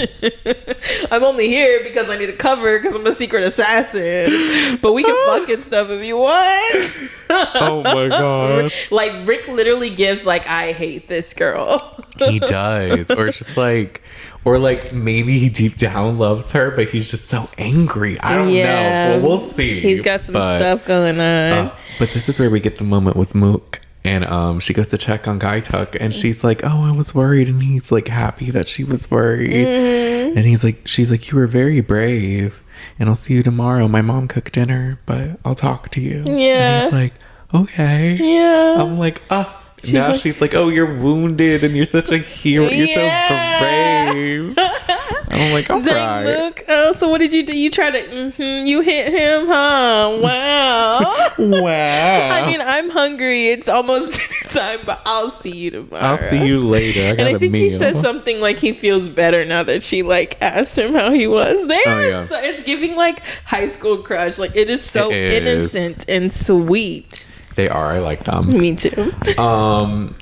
I'm only here because I need a cover because I'm a secret assassin. But we can fuck and stuff if you want. Oh my gosh. Like, Rick literally gives like, I hate this girl. He does. Or it's just like, or like maybe he deep down loves her, but he's just so angry. I don't know. Well, we'll see. He's got some stuff going on. But this is where we get the moment with Mook. And she goes to check on Gaitok, and she's like, oh, I was worried. And he's like happy that she was worried. Mm-hmm. And she's like, you were very brave. And I'll see you tomorrow. My mom cooked dinner, but I'll talk to you. Yeah. And he's like, okay. Yeah. I'm like, she's like, oh, you're wounded and you're such a hero. You're so brave. I'm like, all right. Mook. Oh, so what did you do? You tried to, you hit him, huh? Wow. Wow. I mean, I'm hungry. It's almost dinner time, but I'll see you tomorrow. I'll see you later. I got and I think he says something like he feels better now that she like asked him how he was. It's giving like high school crush. Like, it is so innocent and sweet. They are. I like them. Me too.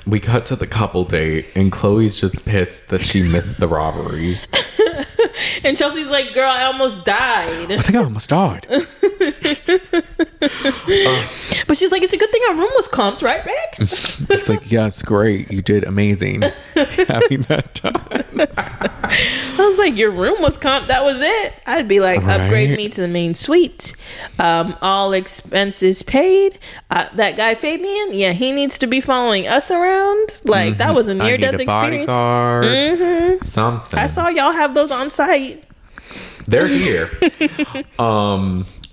We cut to the couple date, and Chloe's just pissed that she missed the robbery. And Chelsea's like, girl, I almost died. I think I almost died. But she's like, it's a good thing our room was comped, right, Rick? It's like, yes, great. You did amazing having that done. I was like, your room was comped. That was it. I'd be like, upgrade me to the main suite. All expenses paid. That guy, Fabian, he needs to be following us around. Like, that was a near-death experience. Bodyguard, something. I saw y'all have those on site. They're here.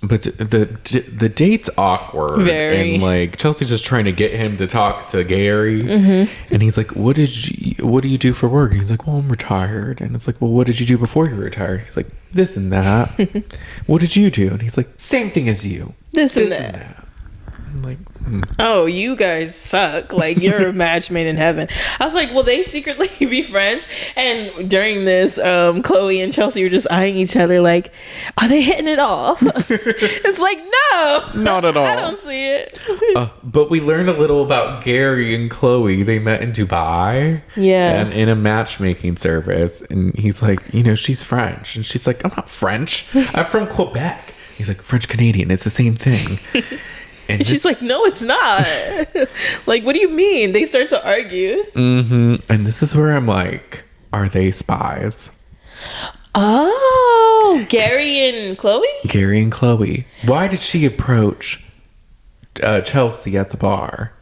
But the date's awkward. Very. And like Chelsea's just trying to get him to talk to Gary. Mm-hmm. And he's like, what do you do for work? And he's like, well, I'm retired. And it's like, well, what did you do before you were retired? He's like, this and that. What did you do? And he's like, same thing as you. This and that. I'm like, oh, you guys suck. Like, you're a match made in heaven. I was like, will they secretly be friends? And during this, Chloe and Chelsea were just eyeing each other like, are they hitting it off? It's like, no, not at all. I don't see it. But we learned a little about Gary and Chloe. They met in Dubai. Yeah. And in a matchmaking service. And he's like, she's French. And she's like, I'm not French. I'm from Quebec. He's like, French Canadian. It's the same thing. And she's like, no, it's not. Like, what do you mean? They start to argue. Mm-hmm. And this is where I'm like, are they spies? Oh, Gary and Chloe? Gary and Chloe. Why did she approach Chelsea at the bar?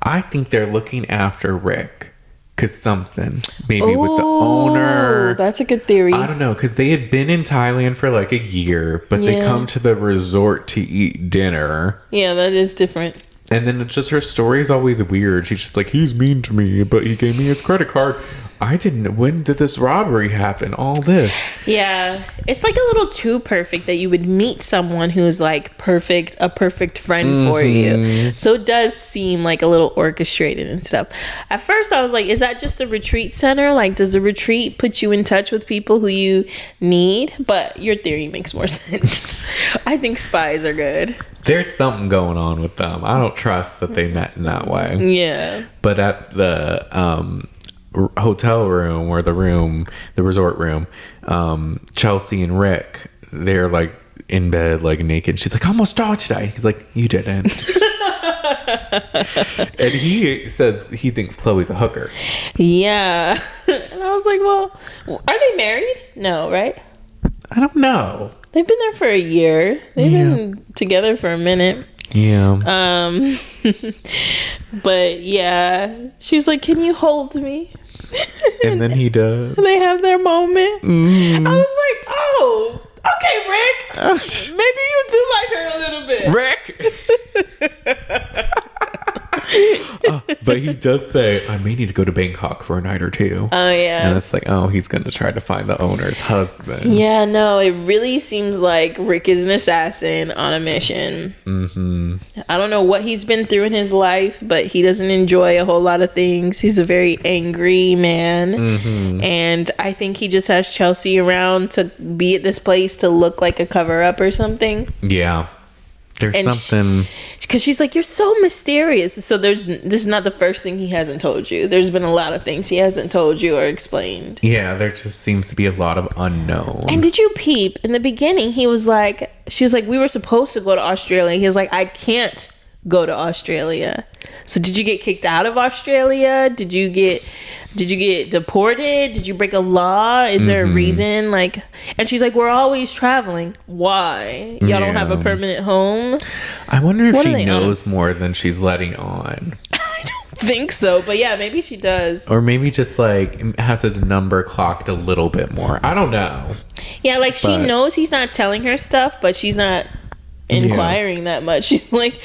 I think they're looking after Rick. Because something. Maybe with the owner. That's a good theory. I don't know. Because they had been in Thailand for like a year. But they come to the resort to eat dinner. Yeah, that is different. And then it's just her story is always weird. She's just like, he's mean to me. But he gave me his credit card. when did this robbery happen? All this. Yeah, it's like a little too perfect that you would meet someone who's like a perfect friend for you. So it does seem like a little orchestrated and stuff. At first I was like, is that just a retreat center? Like, does the retreat put you in touch with people who you need? But your theory makes more sense. I think spies are good. There's something going on with them. I don't trust that they met in that way. Yeah. But at the hotel room, or the resort room, Chelsea and Rick, they're like in bed, like naked. She's like, I almost died today. He's like, you didn't. And he says he thinks Chloe's a hooker. Yeah. And I was like, well, are they married? No, right? I don't know. They've been there for a year. They've been together for a minute. Yeah. But yeah, she was like, can you hold me? And then he does. They have their moment. I was like, oh, okay, Rick. Maybe you do like her a little bit. Rick. But he does say, I may need to go to Bangkok for a night or two. Oh, yeah. And it's like, oh, he's going to try to find the owner's husband. Yeah, no, it really seems like Rick is an assassin on a mission. I don't know what he's been through in his life, but he doesn't enjoy a whole lot of things. He's a very angry man. And I think he just has Chelsea around to be at this place to look like a cover-up or something. Yeah. There's something... Because she's like, you're so mysterious. So this is not the first thing he hasn't told you. There's been a lot of things he hasn't told you or explained. Yeah, there just seems to be a lot of unknown. And did you peep? In the beginning, she was like, we were supposed to go to Australia. He was like, I can't go to Australia. So did you get kicked out of Australia? Did you get deported? Did you break a law? Is there a reason? Like, and she's like, we're always traveling. Why? Y'all don't have a permanent home? I wonder if she knows more than she's letting on. I don't think so, but yeah, maybe she does. Or maybe just like has his number clocked a little bit more. I don't know. Yeah, like she knows he's not telling her stuff, but she's not inquiring that much. She's like,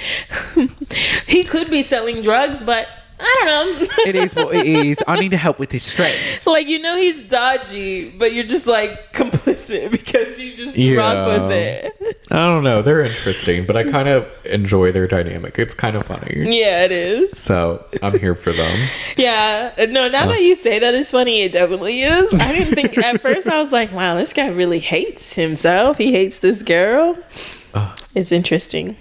he could be selling drugs, but I don't know. It is what it is. I need to help with his stress. Like, you know he's dodgy, but you're just like complicit because you just rock with it. I don't know. They're interesting, but I kind of enjoy their dynamic. It's kind of funny. Yeah, it is. So I'm here for them. Yeah. No, now that you say that it's funny, it definitely is. I didn't think at first. I was like, wow, this guy really hates himself. He hates this girl. It's interesting.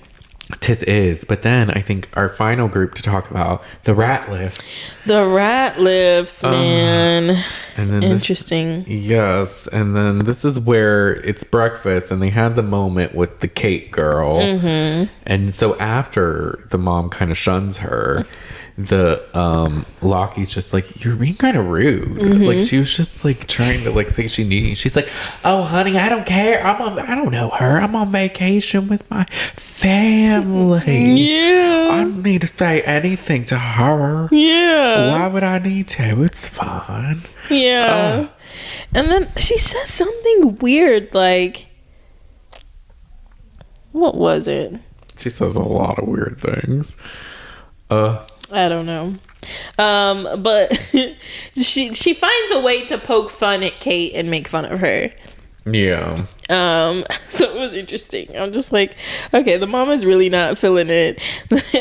Tis is, but then I think our final group to talk about, the Ratliffs. The Ratliffs, man. And then interesting. Yes, and then this is where it's breakfast, and they had the moment with the Kate girl, and so after the mom kind of shuns her, the Lockie's just like, you're being kind of rude. Like, she was just like trying to like say she needs. She's like, oh honey, I don't care. I don't know her. I'm on vacation with my family. Yeah, I don't need to say anything to her. Yeah, why would I need to? It's fine. Yeah. And then she says something weird, like, what was it? She says a lot of weird things. I don't know. But she finds a way to poke fun at Kate and make fun of her. Yeah. So it was interesting. I'm just like, okay, the mom is really not feeling it.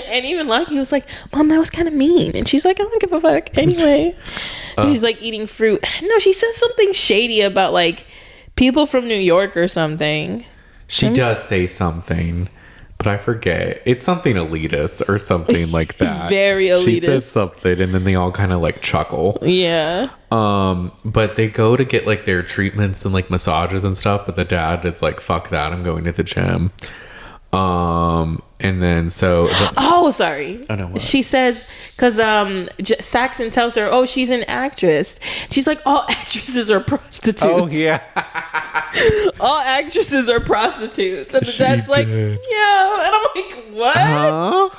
And even Lucky was like, Mom, that was kind of mean. And she's like, I don't give a fuck anyway. She's like eating fruit. No, she says something shady about like people from New York or something. She does say something, but I forget. It's something elitist or something like that. Very elitist. She says something and then they all kind of like chuckle. Yeah. But they go to get like their treatments and like massages and stuff, but the dad is like, fuck that, I'm going to the gym. And then so sorry. Oh no, what? She says, because Saxon tells her, oh, she's an actress. She's like, all actresses are prostitutes. Oh yeah. All actresses are prostitutes. And the dad's like, yeah. And I'm like, what?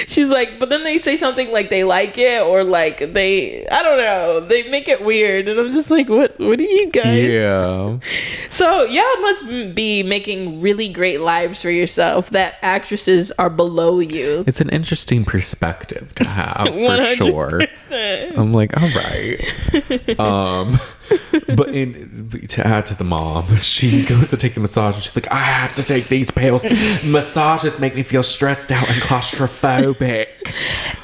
She's like, but then they say something like they like it, or like I don't know, they make it weird, and I'm just like, what are you guys? Yeah. So y'all must be making really great lives for yourself that actresses are below you. It's an interesting perspective to have, for 100%. sure. I'm like, all right. But to add to the mom, she goes to take the massage and she's like, I have to take these pills. Massages make me feel stressed out and claustrophobic.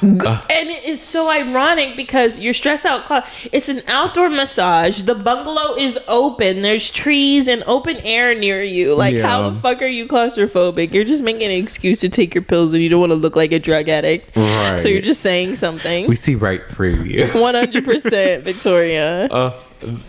And it is so ironic because you're stressed out. It's an outdoor massage. The bungalow is open. There's trees and open air near you. Like, how the fuck are you claustrophobic? You're just making an excuse to take your pills and you don't want to look like a drug addict. Right. So you're just saying something. We see right through you. 100%, Victoria.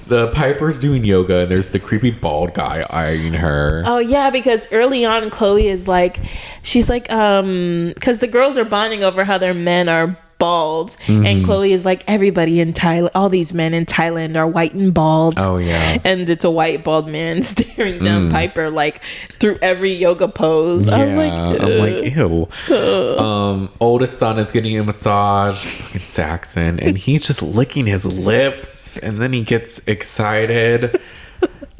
The Piper's doing yoga and there's the creepy bald guy eyeing her. Oh yeah, because early on Chloe is like, she's like, because the girls are bonding over how their men are bald, and Chloe is like, everybody in Thailand, all these men in Thailand are white and bald. Oh yeah. And it's a white bald man staring down Piper like through every yoga pose. Yeah, I was like, I'm like, ew. Oldest son is getting a massage, fucking Saxon, and he's just licking his lips, and then he gets excited.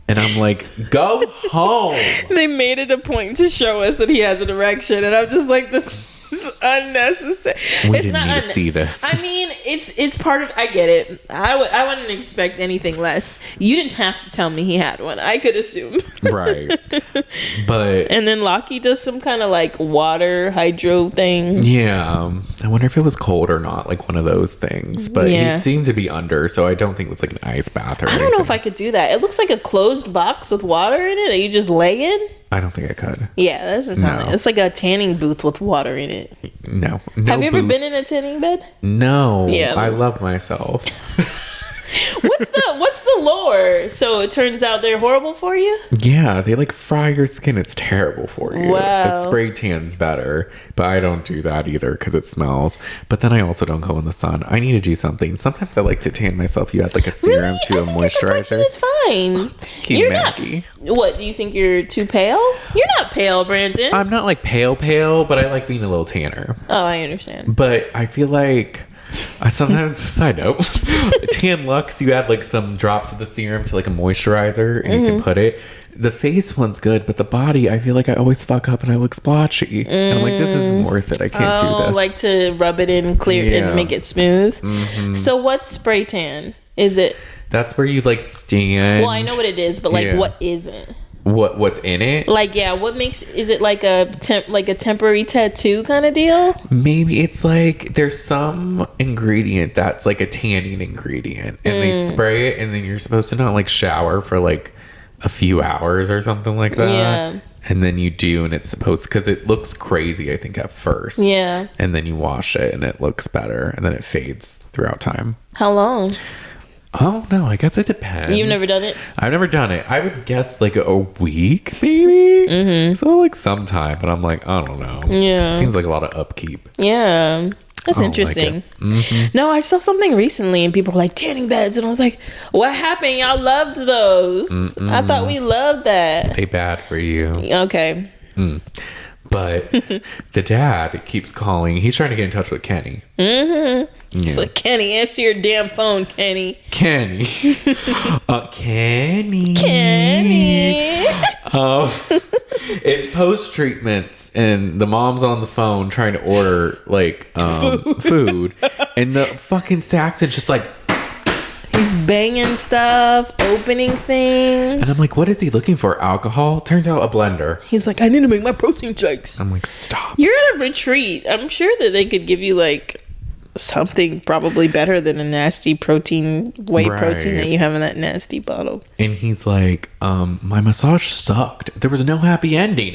And I'm like, go home. They made it a point to show us that he has an erection, and I'm just like, this is unnecessary. We didn't need to see this. I mean, it's part of. I get it. I wouldn't expect anything less. You didn't have to tell me he had one. I could assume. Right. But and then Lockie does some kind of like water hydro thing. Yeah, I wonder if it was cold or not, like one of those things. But he seemed to be under, so I don't think it was like an ice bath or anything. I don't know if I could do that. It looks like a closed box with water in it that you just lay in. I don't think I could. Yeah, that's the time. It's like a tanning booth with water in it. No Have you ever been in a tanning bed? No. Yeah. I love myself. What's the lore? So it turns out they're horrible for you? Yeah, they like fry your skin. It's terrible for you. Wow. A spray tan's better, but I don't do that either because it smells. But then I also don't go in the sun. I need to do something. Sometimes I like to tan myself. You add like a serum to a moisturizer. It's fine. You're Maggie. What, do you think you're too pale? You're not pale, Brandon. I'm not like pale, but I like being a little tanner. Oh, I understand. But I feel like I sometimes, side note, Tan Lux, you add like some drops of the serum to like a moisturizer and you can put it. The face one's good, but the body, I feel like I always fuck up and I look splotchy. And I'm like, this isn't worth it. I can't do this. Like to rub it in clear and make it smooth. So what's spray tan? Is it? That's where you like stand. Well, I know what it is, but like what is it? What's in it? Like, yeah, what makes, is it like a temporary tattoo kind of deal? Maybe it's like there's some ingredient that's like a tanning ingredient and they spray it and then you're supposed to not like shower for like a few hours or something like that. Yeah. And then you do, and it's supposed, because it looks crazy, I think, at first. Yeah. And then you wash it and it looks better and then it fades throughout time. How long? Oh no, I guess it depends. You've never done it? I've never done it. I would guess like a week, maybe. So like sometime, but I'm like, I don't know. Yeah. It seems like a lot of upkeep. Yeah. That's interesting. Like No, I saw something recently and people were like, tanning beds. And I was like, what happened? Y'all loved those. I thought we loved that. They bad for you. Okay. But the dad keeps calling. He's trying to get in touch with Kenny. It's like, Kenny, answer your damn phone, Kenny. Kenny. Kenny. It's post treatments and the mom's on the phone trying to order like food and the fucking Saxon's just like, He's banging stuff, opening things. and I'm like, what is he looking for? Alcohol? Turns out a blender. He's like, I need to make my protein shakes. I'm like, stop. You're at a retreat. I'm sure that they could give you like something probably better than a nasty whey protein that you have in that nasty bottle. And he's like, my massage sucked. There was no happy ending.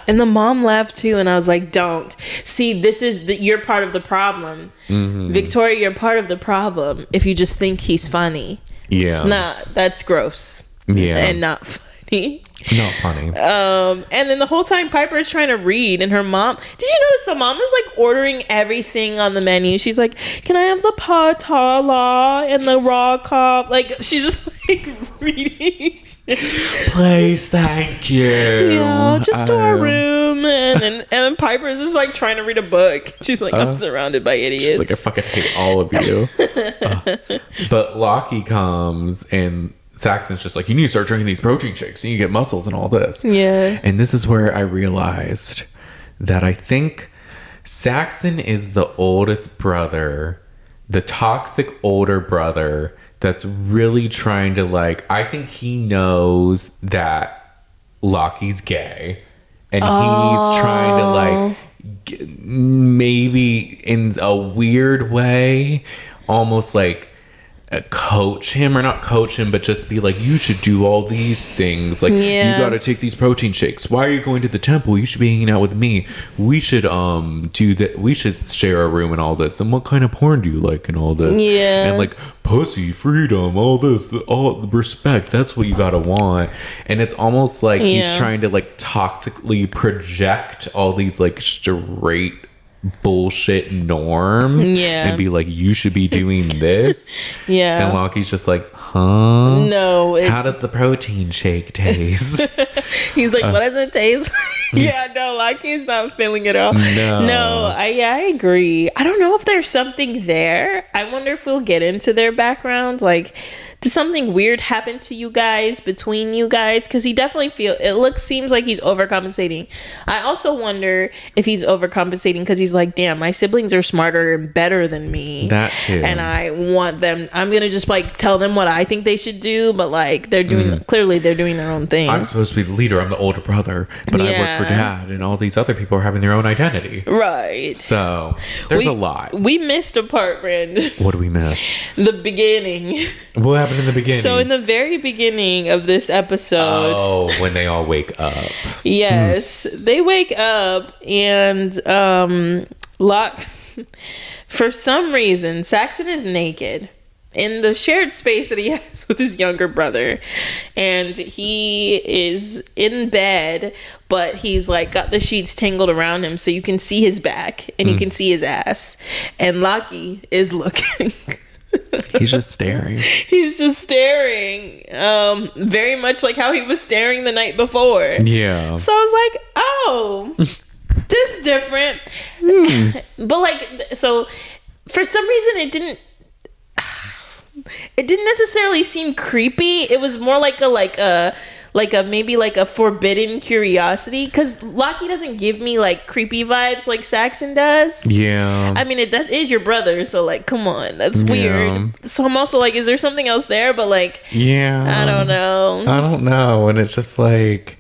And the mom laughed too, and I was like, don't. See, this is you're part of the problem. Victoria, you're part of the problem if you just think he's funny. Yeah. It's not. That's gross. Yeah. And not funny. Not funny. And then the whole time Piper is trying to read, and her mom, did you notice the mom is like ordering everything on the menu? She's like, can I have the patala and the raw cob? Like, she's just like reading. Please, thank you. Yeah, just to our room. And then Piper's just like trying to read a book. She's like, I'm surrounded by idiots. She's like, I fucking hate all of you. But Lockie comes and Saxon's just like, you need to start drinking these protein shakes and you get muscles and all this. Yeah. And this is where I realized that I think Saxon is the oldest brother, the toxic older brother that's really trying to like, I think he knows that Lockie's gay and he's trying to like maybe in a weird way almost like coach him, or not coach him, but just be like, you should do all these things, like you gotta take these protein shakes. Why are you going to the temple? You should be hanging out with me. We should do that. We should share a room and all this. And what kind of porn do you like and all this? And like pussy, freedom, all this, all respect, that's what you gotta want. And it's almost like he's trying to like toxically project all these like straight bullshit norms and be like, you should be doing this. And Lockie's just like, huh? No. How does the protein shake taste? He's like, what does it taste? No, Lockie's not feeling it all. No, I agree. I don't know if there's something there. I wonder if we'll get into their background. Like, did something weird happen to you guys, between you guys? Because he definitely seems like he's overcompensating. I also wonder if he's overcompensating because he's like, damn, my siblings are smarter and better than me. That too. And I want them, I'm going to just like tell them what I think they should do, but like they're doing, clearly they're doing their own thing. I'm supposed to be the leader. I'm the older brother, but I work for dad, and all these other people are having their own identity. Right. So there's a lot. We missed a part, Brandon. What do we miss? The beginning. What happened in the beginning? So in the very beginning of this episode, when they all wake up. Yes, they wake up and for some reason Saxon is naked in the shared space that he has with his younger brother, and he is in bed, but he's like got the sheets tangled around him so you can see his back and you can see his ass, and Lockie is looking. He's just staring. He's just staring. Very much like how he was staring the night before. Yeah. So I was like, oh, this is different. But like, so for some reason it didn't necessarily seem creepy. It was more like a maybe like a forbidden curiosity, because Lockie doesn't give me like creepy vibes like Saxon does. Yeah. I mean, it is your brother, so like, come on, that's weird. So I'm also like, is there something else there? But like, I don't know. And it's just like,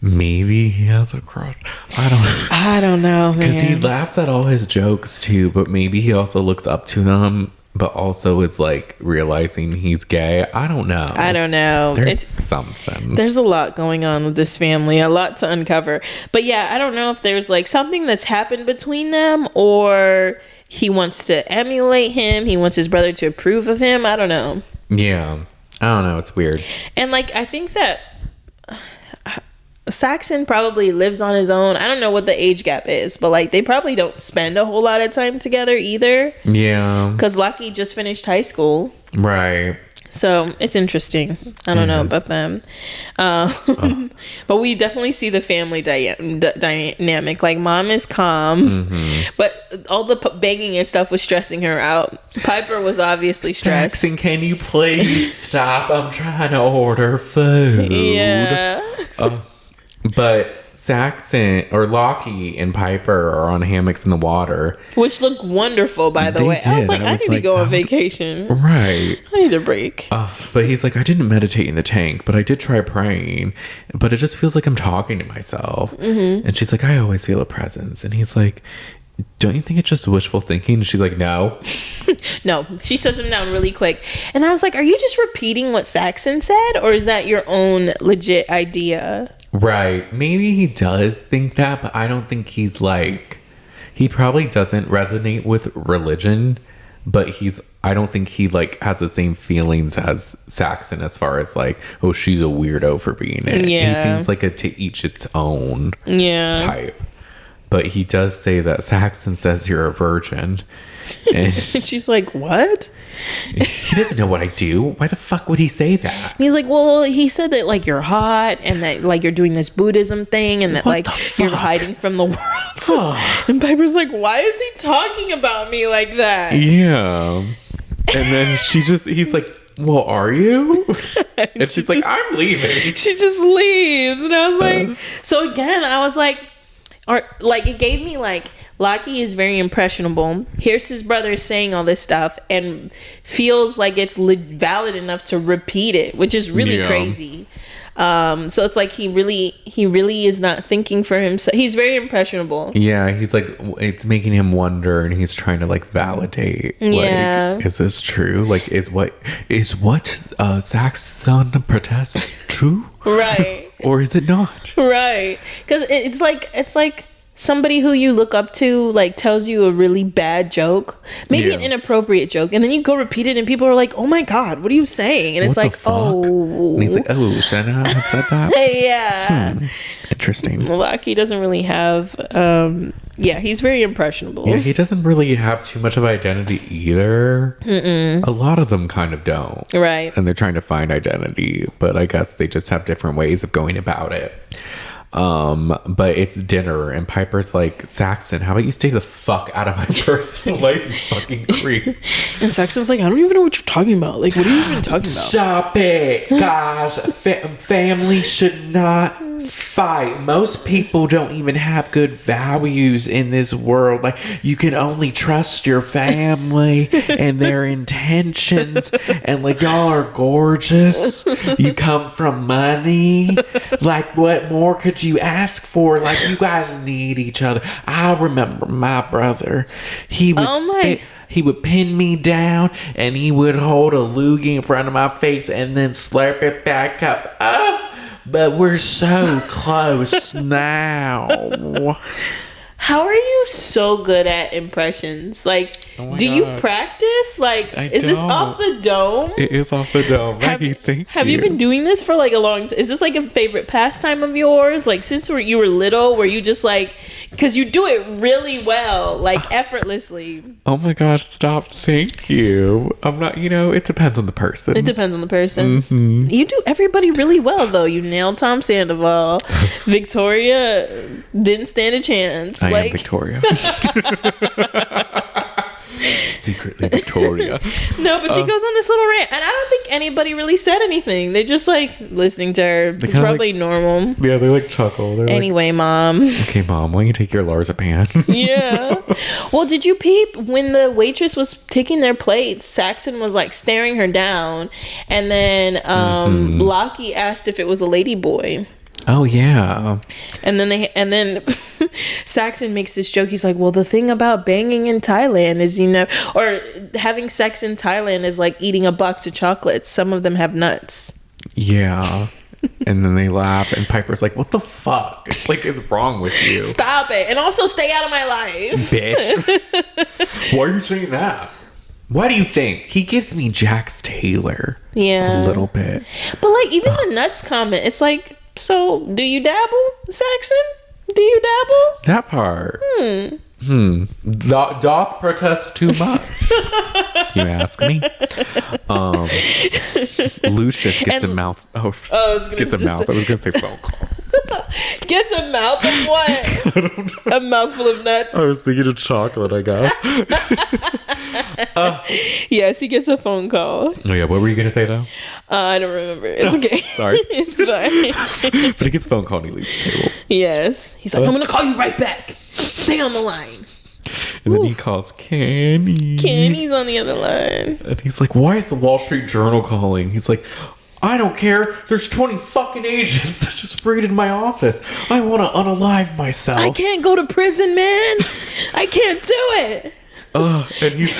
maybe he has a crush. I don't know, because he laughs at all his jokes too, but maybe he also looks up to them, but also is like realizing he's gay. I don't know. There's something. There's a lot going on with this family, a lot to uncover. But yeah, I don't know if there's like something that's happened between them, or he wants to emulate him. He wants his brother to approve of him. I don't know. Yeah. I don't know. It's weird. And like, I think that Saxon probably lives on his own. I don't know what the age gap is, but like they probably don't spend a whole lot of time together either. Yeah. Because Lockie just finished high school. Right. So it's interesting. I don't know about them. But we definitely see the family dynamic. Like, mom is calm, but all the begging and stuff was stressing her out. Piper was obviously stressed. Saxon, can you please stop? I'm trying to order food. Yeah. But Saxon or Lockie and Piper are on hammocks in the water, which looked wonderful, by the way. I was like, I need to go on vacation. Right. I need a break. But he's like, I didn't meditate in the tank, but I did try praying, but it just feels like I'm talking to myself. And she's like, I always feel a presence. And he's like, don't you think it's just wishful thinking? And she's like, no. No, she shuts him down really quick. And I was like, are you just repeating what Saxon said, or is that your own legit idea? Right. Maybe he does think that, but I don't think he's like, he probably doesn't resonate with religion, but I don't think he like has the same feelings as Saxon as far as like, oh, she's a weirdo for being it. Yeah. He seems like a to each its own type. but he does say that Saxon says you're a virgin. And she's like, what? He doesn't know what I do. Why the fuck would he say that? And he's like, well, he said that like you're hot and that like you're doing this Buddhism thing and that What like you're hiding from the world. And Piper's like, why is he talking about me like that? Yeah. And then he's like, well, are you? And she's like, I'm leaving. She just leaves. And I was like, so again, I was like, it gave me like, Lockie is very impressionable. Here's his brother saying all this stuff and feels like it's valid enough to repeat it, which is really crazy. So it's like he really is not thinking for himself. He's very impressionable. Yeah, he's like, it's making him wonder, and he's trying to like validate. Yeah, like, is this true? Like, is what Zach's son protests true? Right. Or is it not? Right. Because it's like somebody who you look up to like tells you a really bad joke, maybe an inappropriate joke, and then you go repeat it and people are like, oh my god, what are you saying? And it's like, oh, and he's like, oh, should I not have said that? Yeah. Interesting. Lockie doesn't really have he's very impressionable. Yeah, he doesn't really have too much of identity either. A lot of them kind of don't, right? And they're trying to find identity, but I guess they just have different ways of going about it. But it's dinner and Piper's like, Saxon, how about you stay the fuck out of my personal life, you fucking creep. And Saxon's like, I don't even know what you're talking about. Like, what are you even talking about? Stop it, guys. Family should not fight. Most people don't even have good values in this world. Like, you can only trust your family and their intentions. And like, y'all are gorgeous. You come from money. Like, what more could you ask for? Like, you guys need each other. I remember my brother. He would pin me down and he would hold a loogie in front of my face and then slurp it back up. But we're so close now. How are you so good at impressions? Like, do you practice? Like, is this off the dome? It is off the dome. Maggie, have you been doing this for like a long time? Is this like a favorite pastime of yours? Like, since you were little, were you just like, because you do it really well, like effortlessly. Oh my gosh, stop. Thank you. I'm not, it depends on the person. It depends on the person. Mm-hmm. You do everybody really well, though. You nailed Tom Sandoval. Victoria didn't stand a chance. I am Victoria. Secretly Victoria. No, but she goes on this little rant, and I don't think anybody really said anything. They're just like listening to her. It's probably normal. Yeah, they like chuckle. They're anyway, like, Mom. Okay, Mom, why don't you take your Larzapan? Yeah. Well, did you peep when the waitress was taking their plates? Saxon was like staring her down, and then Lockie asked if it was a lady boy. Oh yeah. And then Saxon makes this joke. He's like, well, the thing about banging in Thailand is, or having sex in Thailand is like eating a box of chocolates. Some of them have nuts. Yeah. And then they laugh and Piper's like, what the fuck? Like, it's wrong with you. Stop it. And also stay out of my life. Bitch. Why are you saying that? Why do you think? He gives me Jax Taylor. Yeah. A little bit. But like, even the nuts comment, it's like, so, do you dabble, Saxon? Do you dabble? That part. Doth protest too much. You ask me. Lucius gets a mouth. I was going to say phone call. Gets a mouth of what? A mouthful of nuts. I was thinking of chocolate, I guess. Yes, he gets a phone call. Oh yeah, what were you gonna say though? I don't remember. It's okay. Sorry. It's fine. But he gets a phone call and he leaves the table. Yes. He's like, I'm gonna call you right back. Stay on the line. And then he calls Kenny. Kenny's on the other line. And he's like, why is the Wall Street Journal calling? He's like, I don't care. There's 20 fucking agents that just raided my office. I want to unalive myself. I can't go to prison, man. I can't do it. And he's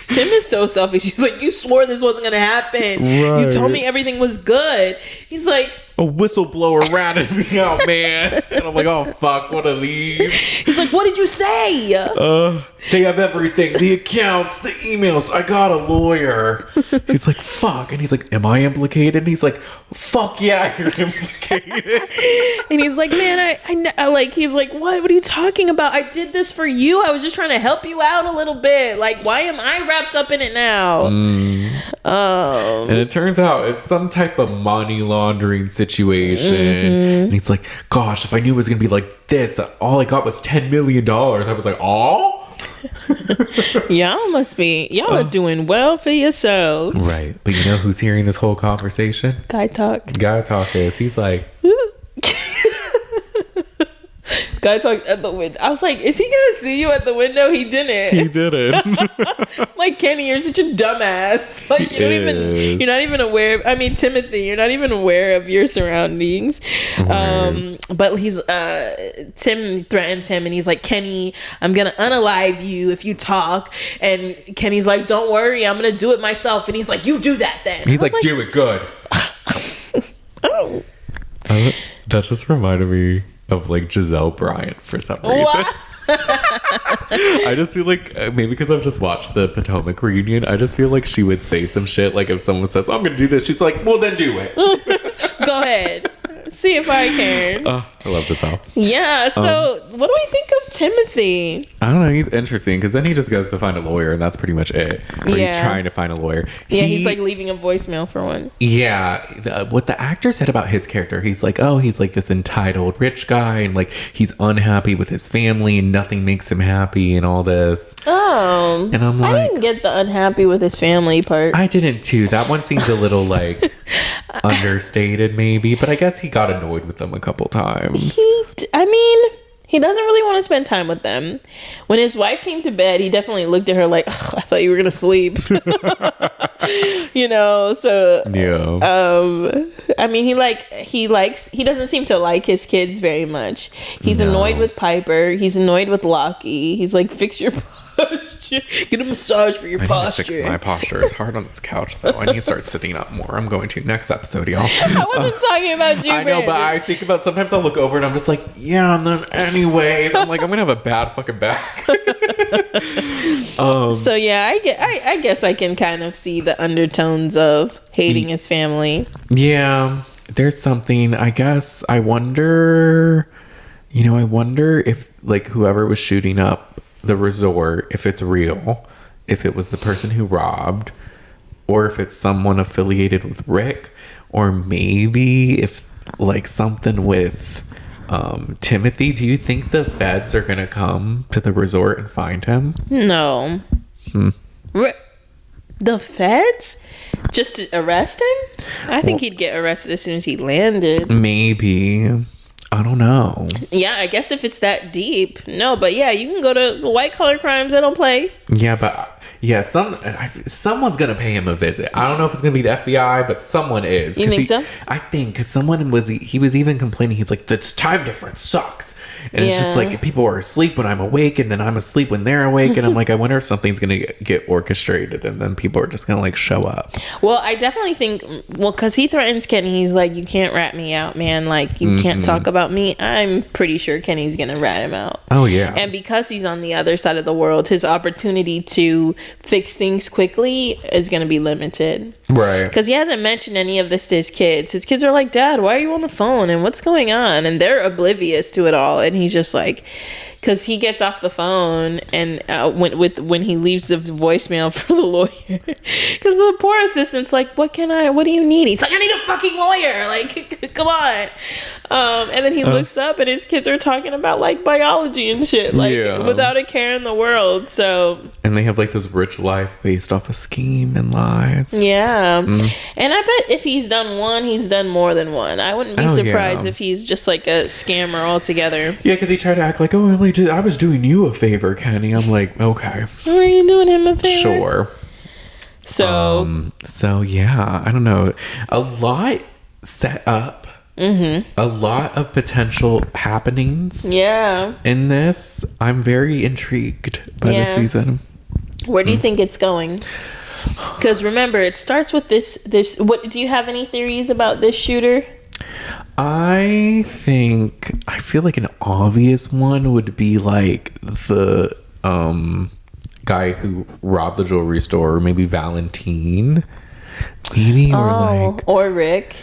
Tim is so selfish. He's like, you swore this wasn't gonna happen. Right. You told me everything was good. He's like, a whistleblower ratted me out, man. And I'm like, oh, fuck, one of these. He's like, what did you say? They have everything. The accounts, the emails. I got a lawyer. He's like, fuck. And he's like, am I implicated? And he's like, fuck yeah, you're implicated. And he's like, man, I like, he's like, what are you talking about? I did this for you. I was just trying to help you out a little bit. Like, why am I wrapped up in it now? And it turns out it's some type of money laundering situation. And he's like, gosh, if I knew it was going to be like this, all I got was $10 million. I was like, oh? Y'all are doing well for yourselves. Right. But you know who's hearing this whole conversation? Gaitok is. He's like... Gaitok at the window. I was like, is he gonna see you at the window? He didn't. He didn't. Like, Kenny, you're such a dumbass. Like, you're not even aware of, I mean, Timothy, you're not even aware of your surroundings. Right. But Tim threatens him and he's like, Kenny, I'm gonna unalive you if you talk. And Kenny's like, don't worry, I'm gonna do it myself. And he's like, you do that then. He's like, do it good. Oh. That just reminded me of like Giselle Bryant for some reason. I just feel like maybe because I've just watched the Potomac reunion, I just feel like she would say some shit. Like if someone says, I'm gonna do this, she's like, well then do it. Go ahead. See if I can. I love Giselle. Yeah, so what do we think of Timothy? I don't know, he's interesting because then he just goes to find a lawyer and that's pretty much it. Or he's trying to find a lawyer. He's like leaving a voicemail for one. Yeah, what the actor said about his character, he's like, oh, he's like this entitled rich guy and like he's unhappy with his family and nothing makes him happy and all this. Oh, and I'm like, I didn't get the unhappy with his family part. I didn't too. That one seems a little like understated maybe, but I guess he got annoyed with them a couple times. He doesn't really want to spend time with them. When his wife came to bed, he definitely looked at her like, I thought you were gonna sleep. You know, so yeah. I mean, he doesn't seem to like his kids very much. He's annoyed with Piper. He's annoyed with Lockie. He's like, fix your posture. Get a massage for your posture. I need to fix my posture. It's hard on this couch though. I need to start sitting up more. I'm going to next episode, y'all. I wasn't talking about you, I know, but I think about sometimes I'll look over and I'm just like, yeah, and then anyways, I'm like, I'm gonna have a bad fucking back. So yeah, I guess I can kind of see the undertones of hating his family. Yeah, there's something. I guess I wonder if like whoever was shooting up the resort, if it's real, if it was the person who robbed, or if it's someone affiliated with Rick, or maybe if like something with Timothy. Do you think the feds are gonna come to the resort and find him? No. The feds? Just to arrest him? I think he'd get arrested as soon as he landed. Maybe. I don't know. Yeah, I guess if it's that deep. No, but yeah, you can go to white collar crimes. I don't play. Yeah, but yeah, someone's gonna pay him a visit. I don't know if it's gonna be the FBI, but someone is. You think so? I think because someone was even complaining. He's like, this time difference sucks. And it's just like people are asleep when I'm awake and then I'm asleep when they're awake. And I'm like, I wonder if something's going to get orchestrated and then people are just going to like show up. Well, I definitely think, because he threatens Kenny. He's like, you can't rat me out, man. Like, you can't talk about me. I'm pretty sure Kenny's going to rat him out. Oh, yeah. And because he's on the other side of the world, his opportunity to fix things quickly is going to be limited. Right. Because he hasn't mentioned any of this to his kids. His kids are like, Dad, why are you on the phone? And what's going on? And they're oblivious to it all. And he's just like, because he gets off the phone and when he leaves the voicemail for the lawyer, because the poor assistant's like, what do you need? He's like, I need a fucking lawyer. Like, come on. And then he looks up and his kids are talking about like biology and shit, like without a care in the world. So, and they have like this rich life based off a scheme and lies. Yeah. And I bet if he's done one, he's done more than one. I wouldn't be surprised if he's just like a scammer altogether. Yeah, because he tried to act like, oh, I was doing you a favor, Kenny. I'm like, okay. Were you doing him a favor? Sure. So yeah, I don't know. A lot set up. A lot of potential happenings. Yeah. In this, I'm very intrigued by the season. Where do you think it's going? Because remember, it starts with this. What do you have any theories about this shooter? I feel like an obvious one would be like the guy who robbed the jewelry store, maybe Valentine, maybe, or Rick.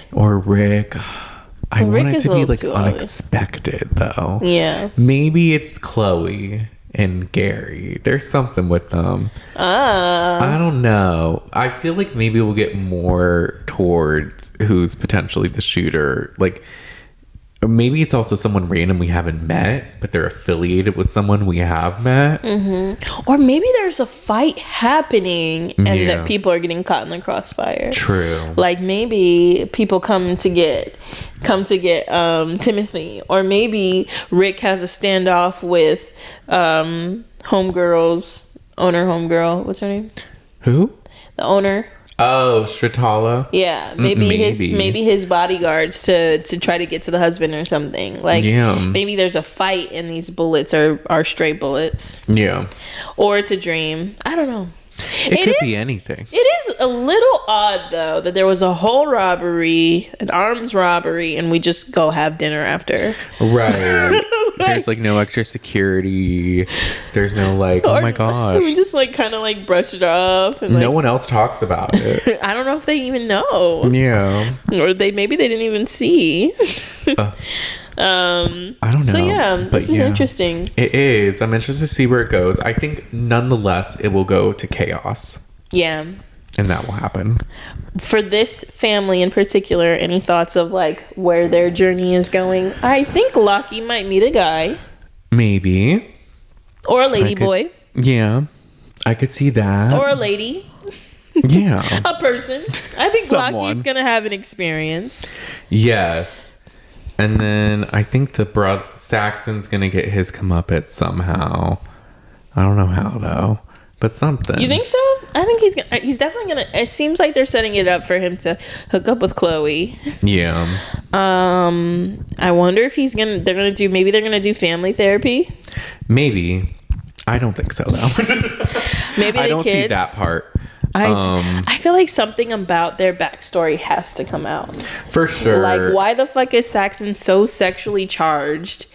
I want it to be like unexpected though. Yeah, maybe it's Chloe and Gary. There's something with them. I don't know. I feel like maybe we'll get more towards who's potentially the shooter. Like, maybe it's also someone random we haven't met, but they're affiliated with someone we have met. Mm-hmm. Or maybe there's a fight happening and that people are getting caught in the crossfire. True. like maybe people come to get Timothy, or maybe Rick has a standoff with homegirl. What's her name? Who? The owner. Oh, Stratala. Yeah, maybe his bodyguards to try to get to the husband or something. Like, maybe there's a fight and these bullets are stray bullets. Yeah. Or it's a dream. I don't know. It could be anything. It is a little odd though that there was a whole robbery, an arms robbery, and we just go have dinner after. Right. There's like no extra security. There's no like, oh my gosh. We just like kind of like brush it off. And no one else talks about it. I don't know if they even know. Yeah. Or maybe they didn't even see. I don't know. So yeah, this is interesting. It is. I'm interested to see where it goes. I think nonetheless it will go to chaos. Yeah. And that will happen. For this family in particular, any thoughts of like where their journey is going? I think Lockie might meet a guy. Maybe. Or a lady boy. Yeah. I could see that. Or a lady. Yeah. A person. I think Lockie's going to have an experience. Yes. And then I think the Saxon's going to get his comeuppance somehow. I don't know how though. But something. You think so? I think he's definitely gonna. It seems like they're setting it up for him to hook up with Chloe. Yeah. I wonder if they're gonna do family therapy. Maybe. I don't think so though. Maybe I don't see that part. I feel like something about their backstory has to come out. For sure. Like, why the fuck is Saxon so sexually charged?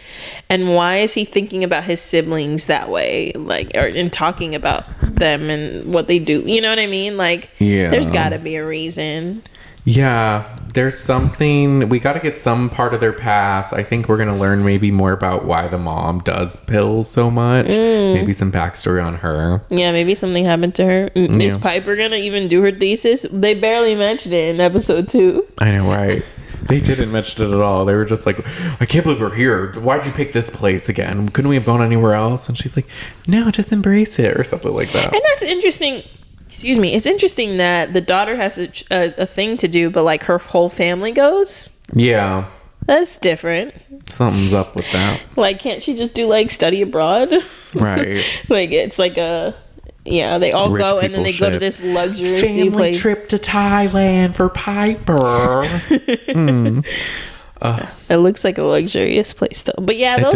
And why is he thinking about his siblings that way? Like, and talking about them and what they do. You know what I mean? Like, there's got to be a reason. Yeah, there's something. We got to get some part of their past. I think we're going to learn maybe more about why the mom does pills so much. Maybe some backstory on her. Yeah, maybe something happened to her. Is Piper going to even do her thesis? They barely mentioned it in episode 2. I know, right? They didn't mention it at all. They were just like, I can't believe we're here. Why'd you pick this place again? Couldn't we have gone anywhere else? And she's like, no, just embrace it or something like that. And that's interesting. Excuse me. It's interesting that the daughter has a thing to do, but like her whole family goes. Yeah. That's different. Something's up with that. Like, can't she just do like study abroad? Right. Like, it's like they all rich go and then they go to this luxury family place. Trip to Thailand for Piper. It looks like a luxurious place though. But yeah,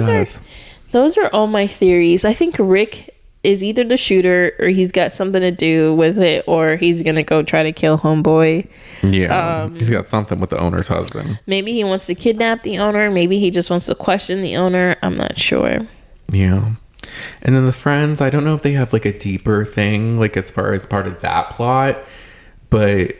those are all my theories. I think Rick is either the shooter or he's got something to do with it, or he's gonna go try to kill homeboy. Yeah, he's got something with the owner's husband. Maybe he wants to kidnap the owner. Maybe he just wants to question the owner. I'm not sure. Yeah. And then the friends, I don't know if they have like a deeper thing, like as far as part of that plot, but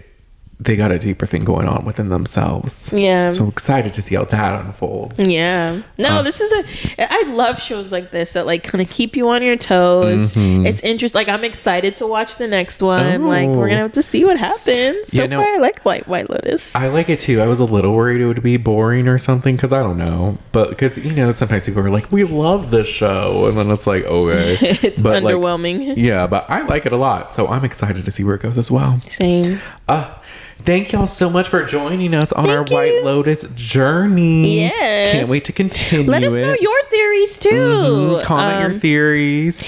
they got a deeper thing going on within themselves. Yeah. So excited to see how that unfolds. Yeah. No, I love shows like this that like kind of keep you on your toes. Mm-hmm. It's interesting. Like, I'm excited to watch the next one. Oh. Like, we're going to have to see what happens. So far, I like White Lotus. I like it too. I was a little worried it would be boring or something because I don't know. But because, sometimes people are like, we love this show. And then it's like, okay. It's underwhelming. Yeah, but I like it a lot. So I'm excited to see where it goes as well. Same. Thank y'all so much for joining us on our White Lotus journey. Yes. Can't wait to continue. Let us know your theories too. Mm-hmm. Comment your theories.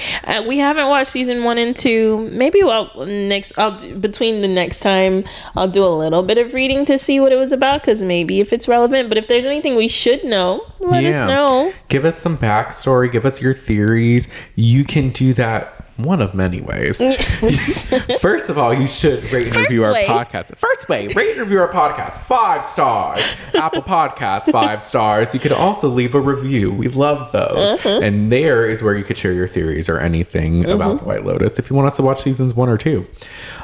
We haven't watched season 1 and 2. Maybe between the next time I'll do a little bit of reading to see what it was about, because maybe if it's relevant. But if there's anything we should know, let us know. Give us some backstory. Give us your theories. You can do that one of many ways. First of all, you should rate and review our podcast. First way, rate and review our podcast. 5 stars. Apple Podcasts, 5 stars. You could also leave a review. We love those. And there is where you could share your theories or anything about the White Lotus if you want us to watch seasons 1 or 2.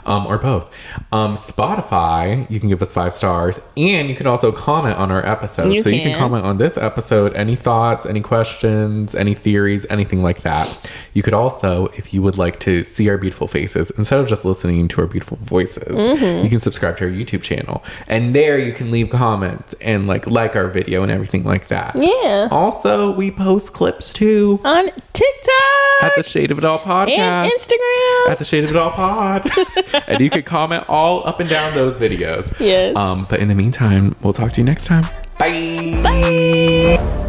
Or both. Spotify, you can give us 5 stars. And you can also comment on our episodes. You can comment on this episode, any thoughts, any questions, any theories, anything like that. You could also, if you would like to see our beautiful faces, instead of just listening to our beautiful voices, you can subscribe to our YouTube channel. And there you can leave comments and like our video and everything like that. Yeah. Also, we post clips too. On TikTok. At the Shade of It All Podcast. And Instagram. At the Shade of It All Pod. And you can comment all up and down those videos. Yes. But in the meantime, we'll talk to you next time. Bye. Bye.